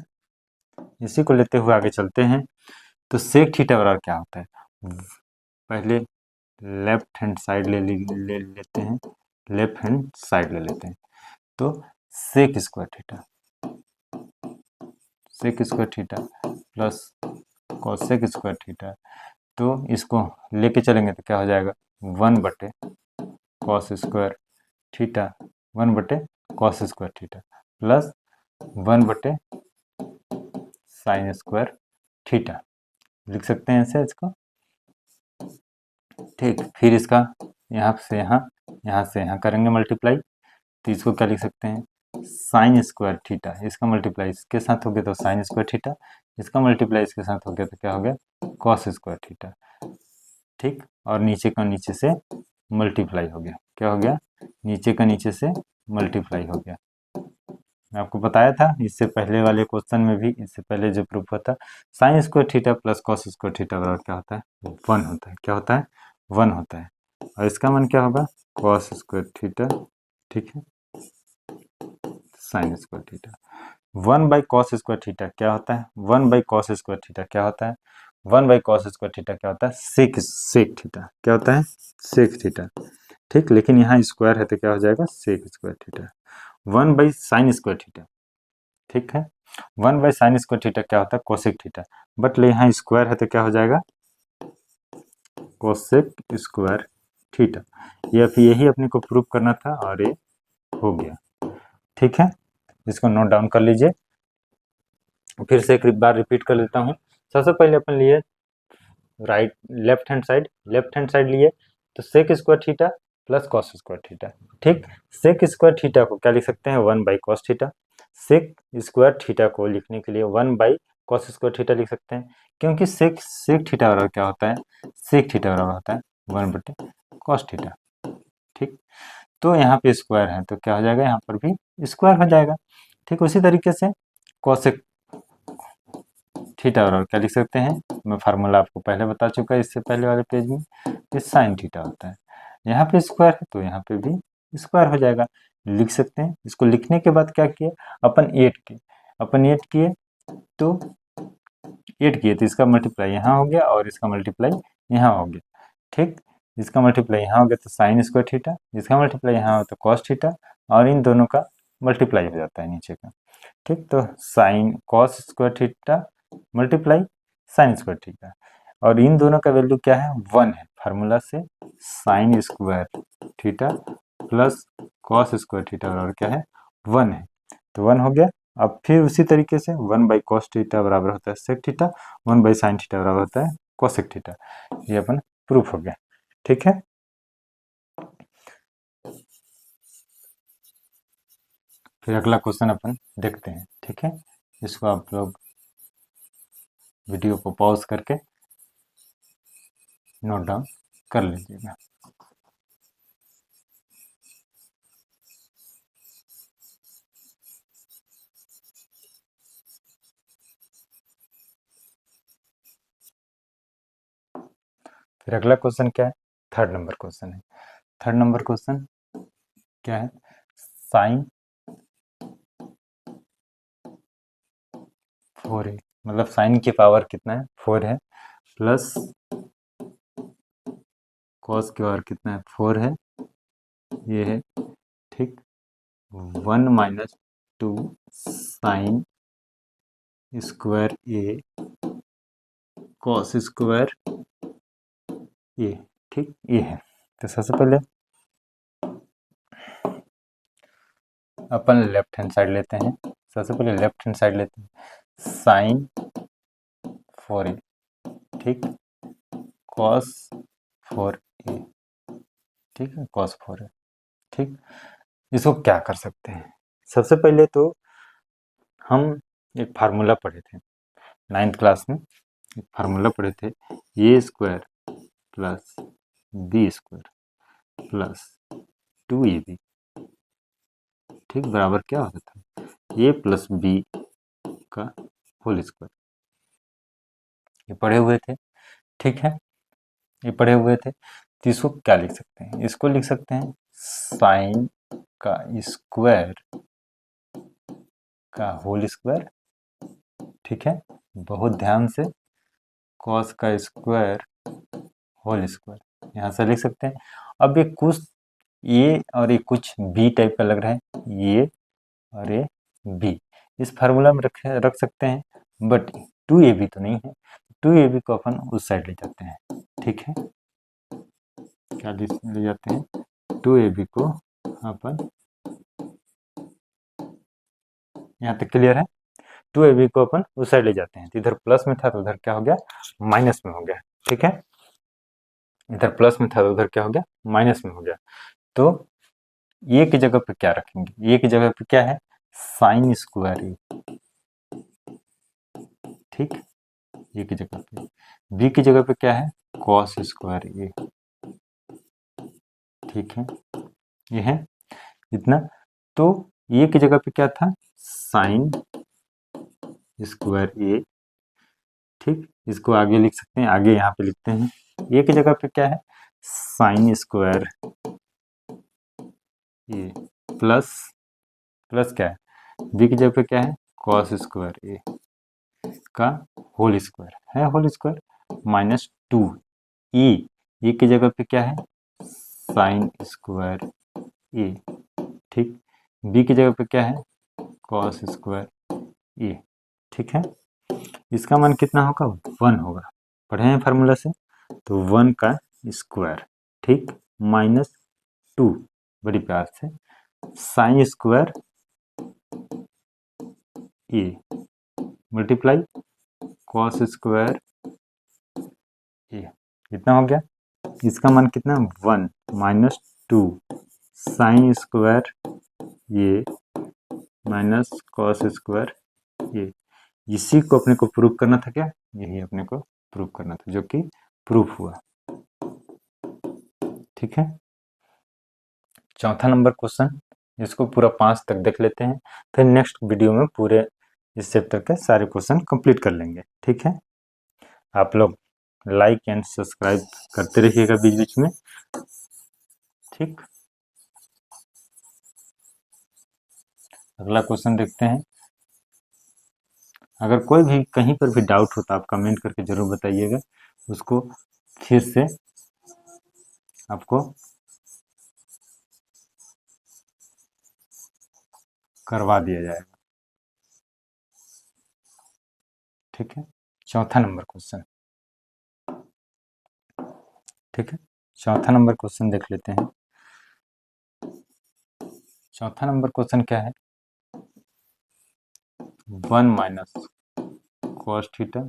इसी को लेते हुए आगे चलते हैं। तो सेक थीटा बराबर क्या होता है, पहले लेफ्ट हैंड साइड ले लेते हैं, लेफ्ट हैंड साइड ले लेते हैं। तो sec square theta, sec square theta plus cosec square theta, तो इसको लेके चलेंगे तो क्या हो जाएगा, 1 बटे कॉस स्क्वायर थीटा, 1 बटे कॉस स्क्वायर थीटा प्लस 1 बटे साइन स्क्वायर थीटा, लिख सकते हैं ऐसे इसको, ठीक। फिर इसका यहाँ से यहाँ, यहाँ से यहाँ करेंगे मल्टीप्लाई, तो इसको क्या लिख सकते हैं, साइन स्क्वायर थीटा, इसका मल्टीप्लाई इसके साथ हो गया तो साइन स्क्वायर थीटा, इसका मल्टीप्लाई इसके साथ हो गया तो क्या हो गया, कॉस स्क्वायर थीटा, ठीक। और नीचे का नीचे से मल्टीप्लाई हो गया, क्या हो गया, नीचे का नीचे से मल्टीप्लाई हो गया। मैं आपको बताया था इससे पहले वाले क्वेश्चन में भी, इससे पहले जो प्रूफ होता, sign square theta plus cos square theta बराबर क्या होता है, 1 होता है, क्या होता है, 1 होता है। और इसका मान क्या होगा, कॉस स्क्वायर थीटा, ठीक है, साइन स्क्वायर थीटा। 1/कॉस स्क्वायर थीटा क्या होता है, 1/कॉस स्क्वायर थीटा क्या होता है, 1/कॉस स्क्वायर थीटा क्या होता है, सेक सेक थीटा, क्या होता है, सेक थीटा, ठीक। लेकिन यहाँ स्क्वायर है तो क्या हो जाएगा, सेक स्क्वायर थीटा। 1/साइन स्क्वायर थीटा, ठीक है, 1/साइन स्क्वायर थीटा क्या होता है, कोसेक थीटा, बट यहाँ स्क्वायर है तो क्या हो जाएगा, कोसेक स्क्वायर थीटा। ये यही अपने को प्रूव करना था और ये हो गया, ठीक है। इसको नोट डाउन कर लीजिए, फिर से एक बार रिपीट कर लेता हूँ। सबसे पहले अपन लिए राइट लेफ्ट हैंड साइड लिए, तो sec square theta plus cos square theta, ठीक। सेक स्क्वायर थीटा को क्या लिख सकते हैं, one by cos theta, sec square theta को लिखने के लिए 1/कॉस स्क्वायर थीटा लिख सकते हैं, क्योंकि सेक सेक थीटा बराबर क्या होता है, सेक थीटा बराबर होता है 1/कॉस थीटा, ठीक। तो यहाँ पे स्क्वायर है तो क्या हो जाएगा, यहाँ पर भी स्क्वायर हो जाएगा, ठीक। उसी तरीके से कॉसेक थीटा बराबर क्या लिख सकते हैं, मैं फार्मूला आपको पहले बता चुका है इससे पहले वाले पेज में, ये साइन थीटा होता है। यहाँ पे स्क्वायर है तो यहाँ पे भी स्क्वायर हो जाएगा, लिख सकते हैं। इसको लिखने के बाद क्या किए, अपन 8 किए, तो 8 किए तो इसका मल्टीप्लाई यहाँ हो गया और इसका मल्टीप्लाई यहाँ हो गया, ठीक। इसका मल्टीप्लाई यहाँ हो गया तो साइन स्क्वायर थीटा, इसका मल्टीप्लाई यहाँ हो तो कॉस थीटा, और इन दोनों का मल्टीप्लाई हो जाता है नीचे का, ठीक। तो sine cos square theta multiply sign square theta, और इन दोनों का वैल्यू क्या है, 1 है, फार्मूला से sign square theta plus cos square theta बराबर क्या है, 1 है, तो 1 हो गया। अब फिर उसी तरीके से 1/कॉस थीटा बराबर होता है सेक थीटा, 1/साइन थीटा बराबर होता है कोसेक थीटा, ये अपन प्रूफ हो गया, ठीक है। फिर अगला क्वेश्चन अपन देखते हैं, ठीक है, इसको आप लोग वीडियो को पॉज करके नोट डाउन कर लीजिएगा। फिर अगला क्वेश्चन क्या है, थर्ड नंबर क्वेश्चन है। थर्ड नंबर क्वेश्चन क्या है, साइन 4a, मतलब साइन की पावर कितना है, 4 है, प्लस कॉस की पावर कितना है, 4 है, ये है, ठीक। 1 माइनस 2 साइन स्क्वायर ए कॉस स्क्वायर ए, ठीक, ये है। तो सबसे पहले अपन लेफ्ट हैंड साइड लेते हैं। सबसे पहले लेफ्ट हैंड साइड लेते हैं, साइन 4a, ठीक, कॉस 4a, ठीक है, कॉस 4 है, ठीक। इसको क्या कर सकते हैं, सबसे पहले तो हम एक फार्मूला पढ़े थे 9th क्लास में, एक फार्मूला पढ़े थे, A square plus B square plus 2ab, ठीक, बराबर क्या होता था, ए प्लस बी का होल स्क्वायर। ये पढ़े हुए थे, ठीक है, ये पढ़े हुए थे। तो इसको क्या लिख सकते हैं, इसको लिख सकते हैं साइन का स्क्वायर का होल स्क्वायर, ठीक है, बहुत ध्यान से, कॉस का स्क्वायर होल स्क्वायर यहाँ से लिख सकते हैं। अब ये कुछ ये और ये कुछ बी टाइप का लग रहा है, ये और ये बी, इस फार्मूला में रख सकते हैं, बट 2ab तो नहीं है, 2ab को अपन उस साइड ले जाते हैं, ठीक है, क्या ले जाते हैं, 2ab को अपन, यहाँ तक क्लियर है, 2ab को अपन उस साइड ले जाते हैं, तो इधर प्लस में था तो उधर क्या हो गया, माइनस में हो गया, ठीक है, इधर प्लस में था तो उधर क्या हो गया, माइनस में हो गया। तो ए की जगह पे क्या रखेंगे, ए की जगह पे क्या है, साइन स्क्वायर ए, ठीक, ए की जगह पे, बी की जगह पे क्या है, कॉस स्क्वायर ए, ठीक है, ये है इतना। तो ए की जगह पे क्या था, साइन स्क्वायर ए, ठीक, इसको आगे लिख सकते हैं, आगे यहाँ पे लिखते हैं, ए की जगह पे क्या है, साइन स्क्वायर ए प्लस, प्लस क्या है, बी की जगह पे क्या है, कॉस स्क्वायर ए का होल स्क्वायर है, होल स्क्वायर माइनस 2 ए की जगह पे क्या है, साइन स्क्वायर ए, ठीक, बी की जगह पे क्या है, कॉस स्क्वायर ए, ठीक है। इसका मान कितना होगा, 1 होगा, पढ़े हैं फार्मूला से, तो 1 का स्क्वायर, ठीक, माइनस 2, बड़ी प्यार से, sine square A multiply cos square ए, कितना हो गया, इसका मान कितना, 1 माइनस 2 साइन स्क्वायर ए माइनस कॉस स्क्वायर ए, इसी को अपने को प्रूव करना था, क्या, यही अपने को प्रूव करना था, जो कि प्रूफ हुआ, ठीक है। चौथा नंबर क्वेश्चन, इसको पूरा 5 तक देख लेते हैं, फिर नेक्स्ट वीडियो में पूरे इस चैप्टर के सारे क्वेश्चन कंप्लीट कर लेंगे, ठीक है। आप लोग लाइक एंड सब्सक्राइब करते रहिएगा बीच बीच में, ठीक। अगला क्वेश्चन देखते हैं, अगर कोई भी कहीं पर भी डाउट हो तो आप कमेंट करके जरूर बताइएगा, उसको फिर से आपको करवा दिया जाएगा, ठीक है। चौथा नंबर क्वेश्चन, ठीक है, चौथा नंबर क्वेश्चन देख लेते हैं। चौथा नंबर क्वेश्चन क्या है, 1 minus cos theta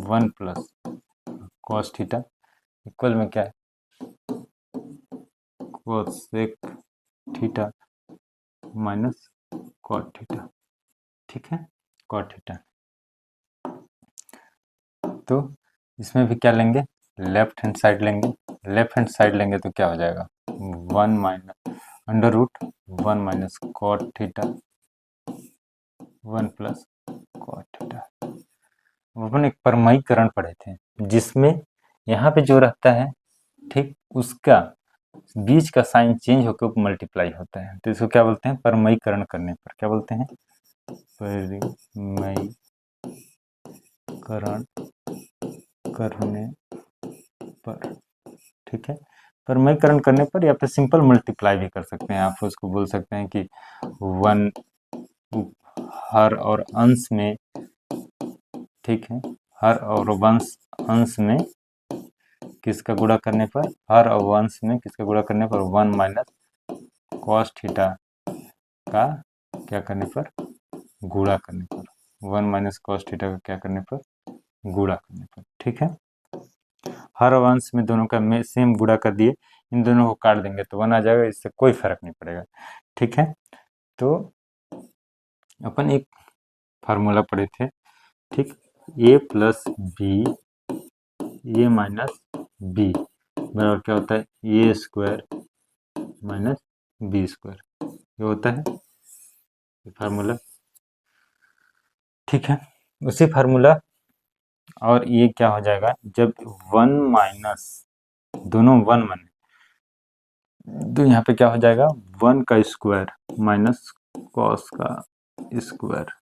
1 plus cos theta equal में क्या है, cosec theta minus cot theta, ठीक है, कॉट थीटा। तो इसमें भी क्या लेंगे, लेफ्ट हैंड साइड लेंगे। लेफ्ट हैंड साइड लेंगे तो क्या हो जाएगा, 1 minus under root 1 minus cot theta 1 plus cot theta. अपन एक परमयीकरण पढ़े थे जिसमें यहाँ पे जो रहता है ठीक उसका बीच का साइन चेंज होकर मल्टीप्लाई होता है, तो इसको क्या बोलते हैं, परमयीकरण करने पर क्या बोलते हैं, परिमयीकरण करने पर। ठीक है, परमयीकरण करने पर या फिर सिंपल मल्टीप्लाई भी कर सकते हैं आप, उसको बोल सकते हैं कि 1 हर और अंश में, ठीक है, हर और अंश में किसका गुणा करने पर, हर और अंश में किसका गुणा करने पर 1 माइनस कॉस थीटा का क्या करने पर, गुणा करने पर, 1 माइनस कॉस थीटा का क्या करने पर, गुणा करने पर। ठीक है, हर और अंश में दोनों का सेम गुणा कर दिए, इन दोनों को काट देंगे तो 1 आ जाएगा, इससे कोई फर्क नहीं पड़ेगा। ठीक है, तो अपन एक फार्मूला पढ़े थे, ठीक, ए प्लस बी ए माइनस बी बराबर क्या होता है, ए स्क्वायर माइनस बी स्क्वायर, ये होता है फार्मूला। ठीक है, उसी फार्मूला और ये क्या हो जाएगा, जब 1 माइनस दोनों 1 1 तो यहाँ पे क्या हो जाएगा, 1 का स्क्वायर माइनस कॉस का स्क्वायर।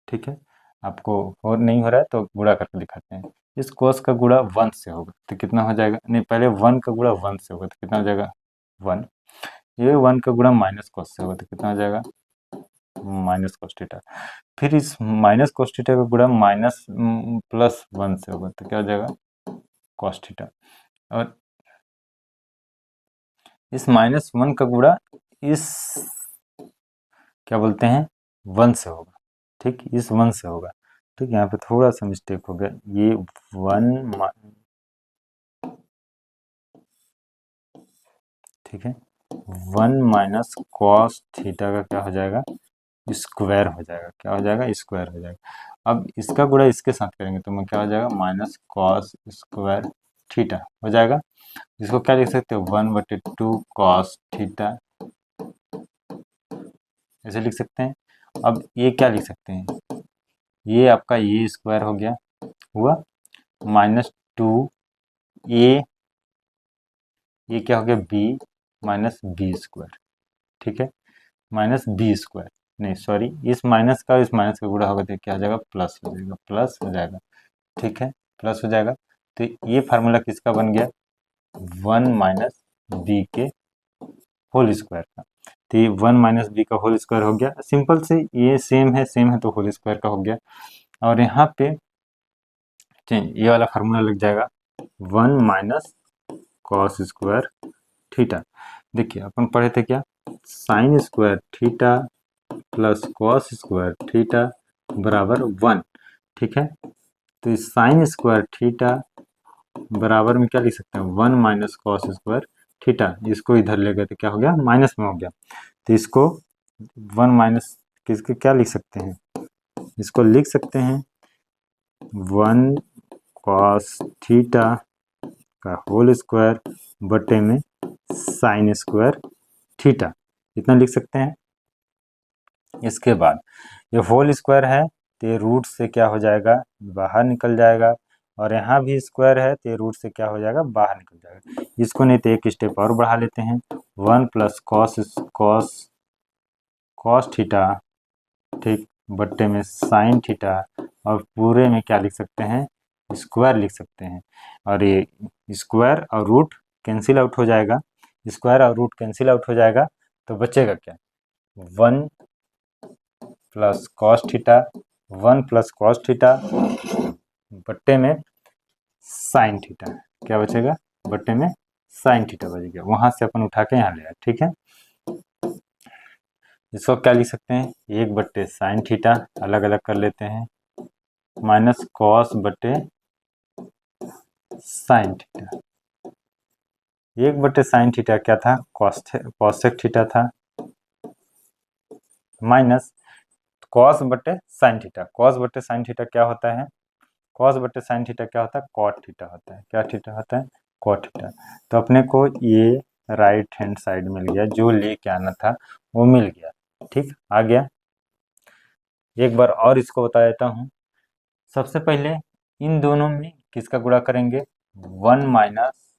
ठीक है, आपको और नहीं हो रहा है तो गुणा करके दिखाते हैं। इस कॉस का गुणा 1 से होगा तो कितना हो जाएगा, नहीं पहले 1 का गुणा 1 से होगा तो कितना हो जाएगा 1, ये 1 का गुणा माइनस कॉस से होगा तो कितना हो जाएगा माइनस कॉस थीटा, फिर इस माइनस कॉस थीटा का गुणा माइनस प्लस 1 से होगा तो क्या हो जाएगा कॉस थीटा, और इस माइनस 1 का गुणा इस क्या बोलते हैं 1 से होगा। ठीक, इस 1 से होगा। ठीक, यहाँ पे थोड़ा सा मिस्टेक हो गया, ये 1 ठीक है 1 माइनस कॉस थीटा का क्या हो जाएगा स्क्वायर हो जाएगा, क्या हो जाएगा स्क्वायर हो जाएगा। अब इसका गुणा इसके साथ करेंगे तो क्या हो जाएगा माइनस कॉस स्क्वायर थीटा हो जाएगा। इसको क्या लिख सकते हो 1/2 कॉस थीटा, ऐसे लिख सकते हैं। अब ये क्या लिख सकते हैं, ये आपका ये स्क्वायर हो गया हुआ माइनस 2 ये क्या हो गया बी माइनस बी स्क्वायर। ठीक है, माइनस बी स्क्वायर, नहीं सॉरी, इस माइनस का इस माइनस का गुणा होगा तो क्या हो जाएगा प्लस हो जाएगा, प्लस हो जाएगा। ठीक है, प्लस हो जाएगा, तो ये फार्मूला किसका बन गया 1 माइनस बी के होल स्क्वायर का। तो ये 1 माइनस बी का होल स्क्वायर हो गया, सिंपल से ये सेम है तो होल स्क्वायर का हो गया। और यहाँ पे ये वाला फार्मूला लग जाएगा 1 माइनस कॉस स्क्वायर थीटा। देखिए अपन पढ़े थे क्या, sign square theta plus cos square theta बराबर 1। ठीक है, तो इस साइन स्क्वायर थीटा बराबर में क्या लिख सकते हैं 1 माइनस कॉस स्क्वायर थीटा, इसको इधर ले गए तो क्या हो गया माइनस में हो गया, तो इसको 1 माइनस किसके क्या लिख सकते हैं, इसको लिख सकते हैं 1 कॉस थीटा का होल स्क्वायर बटे में साइन स्क्वायर थीटा, इतना लिख सकते हैं। इसके बाद ये होल स्क्वायर है तो ये रूट से क्या हो जाएगा बाहर निकल जाएगा, और यहाँ भी स्क्वायर है तो ये रूट से क्या हो जाएगा बाहर निकल जाएगा। इसको नहीं तो एक स्टेप और बढ़ा लेते हैं 1 प्लस कॉस थीटा, ठीक, बट्टे में साइन थीटा, और पूरे में क्या लिख सकते हैं स्क्वायर लिख सकते हैं। और ये स्क्वायर और रूट कैंसिल आउट हो जाएगा, स्क्वायर और रूट कैंसिल आउट हो जाएगा तो बचेगा क्या 1 plus cos theta, 1 plus cos theta बट्टे में साइन थीटा, क्या बचेगा बट्टे में साइन थीटा बच गया, वहां से अपन उठा के यहाँ ले आए। ठीक है, इसको क्या लिख सकते हैं 1 बट्टे साइन थीटा, अलग अलग कर लेते हैं, माइनस कॉस बट्टे साइन थीटा, 1 बट्टे साइन थीटा क्या था कॉसेक थीटा था, माइनस कॉस बट्टे साइन थीटा, कॉस बट्टे साइन थीटा क्या होता है कॉस बटे साइन थीटा क्या होता है, कॉट थीटा होता है। क्या थीटा होता है, कॉट थीटा। तो अपने को ये राइट हैंड साइड मिल गया, जो लेके आना था वो मिल गया। ठीक, आ गया। एक बार और इसको बता देता हूँ। सबसे पहले इन दोनों में किसका गुणा करेंगे, 1 minus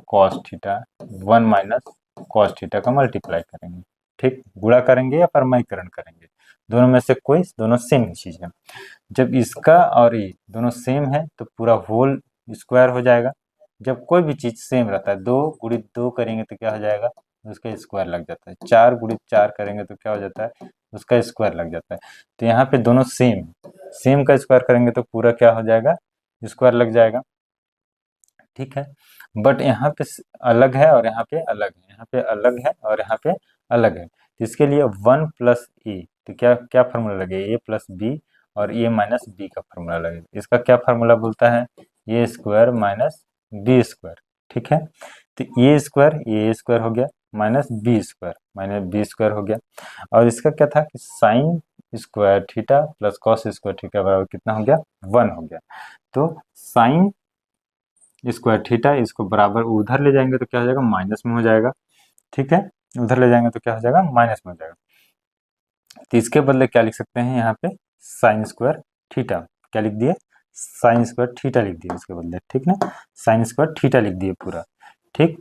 cos theta, 1 minus cos theta का मल्टीप्लाई करेंगे। ठीक, गुणा करेंगे या परमयीकरण करेंगे, दोनों में से कोई, दोनों सेम चीज है। जब इसका और ये दोनों सेम है तो पूरा होल स्क्वायर हो जाएगा। जब कोई भी चीज सेम रहता है, 2 गुणित 2 करेंगे तो क्या हो जाएगा, उसका स्क्वायर लग जाता है। 4 गुणित 4 करेंगे तो क्या हो जाता है, उसका स्क्वायर लग जाता है। तो यहाँ पे दोनों सेम, सेम का स्क्वायर करेंगे तो पूरा क्या हो जाएगा, स्क्वायर लग जाएगा। ठीक है, बट यहाँ पे अलग है और यहाँ पे अलग है, यहाँ पे अलग है और यहाँ पे अलग है। तो इसके लिए 1 प्लस ए, तो क्या क्या फार्मूला लगेगा, ए प्लस बी और ए माइनस बी का फार्मूला लगेगा। इसका क्या फार्मूला बोलता है, ए स्क्वायर माइनस बी स्क्वायर। ठीक है, तो ए स्क्वायर हो गया, माइनस बी स्क्वायर हो गया। और इसका क्या था कि sign square theta plus cos square theta बराबर कितना हो गया, 1 हो गया। तो साइन स्क्वायर थीटा, इसको बराबर उधर ले जाएंगे तो क्या हो जाएगा, माइनस में हो जाएगा। ठीक है, उधर ले जाएंगे तो क्या हो जाएगा, माइनस में हो जाएगा। तो इसके बदले क्या लिख सकते हैं यहाँ पे, साइन स्क्वायर थीटा। क्या लिख दिए, साइन स्क्वायर थीटा लिख दिए इसके बदले। ठीक ना, साइन स्क्वायर थीटा लिख दिए पूरा। ठीक,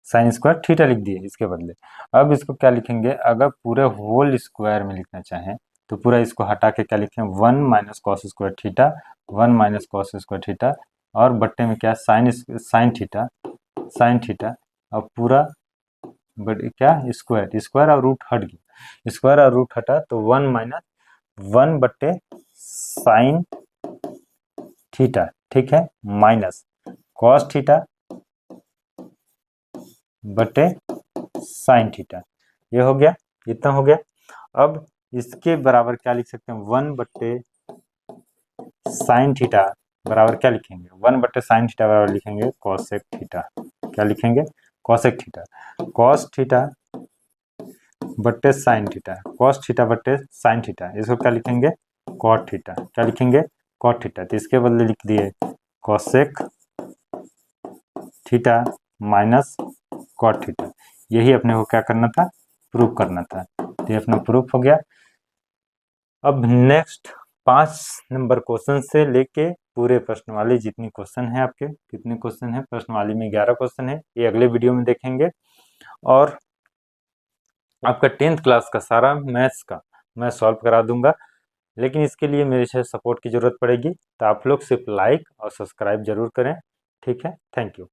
साइन स्क्वायर थीटा लिख दिए इसके बदले। अब इसको क्या लिखेंगे, अगर पूरे होल स्क्वायर में लिखना चाहें तो पूरा इसको हटा के क्या लिखें, 1 minus cos square theta, 1 minus cos square theta, और बट्टे में क्या, साइन थीटा, और पूरा बट क्या, स्क्वायर और रूट हट गया, स्क्वायर और रूट हटा तो 1 माइनस 1 बट्टे साइन थीटा। ठीक है, माइनस कॉस थीटा बटे साइन थीटा। ये हो गया, इतना हो गया। अब इसके बराबर क्या लिख सकते हैं, 1 बट्टे साइन थीटा बराबर क्या लिखेंगे, 1 बट्टे साइन थीटा बराबर लिखेंगे कॉसेक थीटा। क्या लिखेंगे, कॉसेक थीटा। कॉस थीटा बट्टे साइन थीटा, कॉस थीटा बट्टे साइन थीटा, इसको क्या लिखेंगे, कॉट थीटा। क्या लिखेंगे, कॉट थीटा। तो इसके बदले लिख दिए cosec theta minus cot theta. यही अपने को क्या करना था, प्रूफ करना था। तो ये अपना प्रूफ हो गया। अब नेक्स्ट 5 नंबर क्वेश्चन से लेके पूरे प्रश्नवाली जितनी क्वेश्चन है, आपके कितने क्वेश्चन है प्रश्नवाली में, 11 क्वेश्चन है, ये अगले वीडियो में देखेंगे। और आपका 10th क्लास का सारा मैथ्स का मैं सॉल्व करा दूंगा, लेकिन इसके लिए मेरे से सपोर्ट की जरूरत पड़ेगी। तो आप लोग सिर्फ लाइक और सब्सक्राइब जरूर करें। ठीक है, थैंक यू।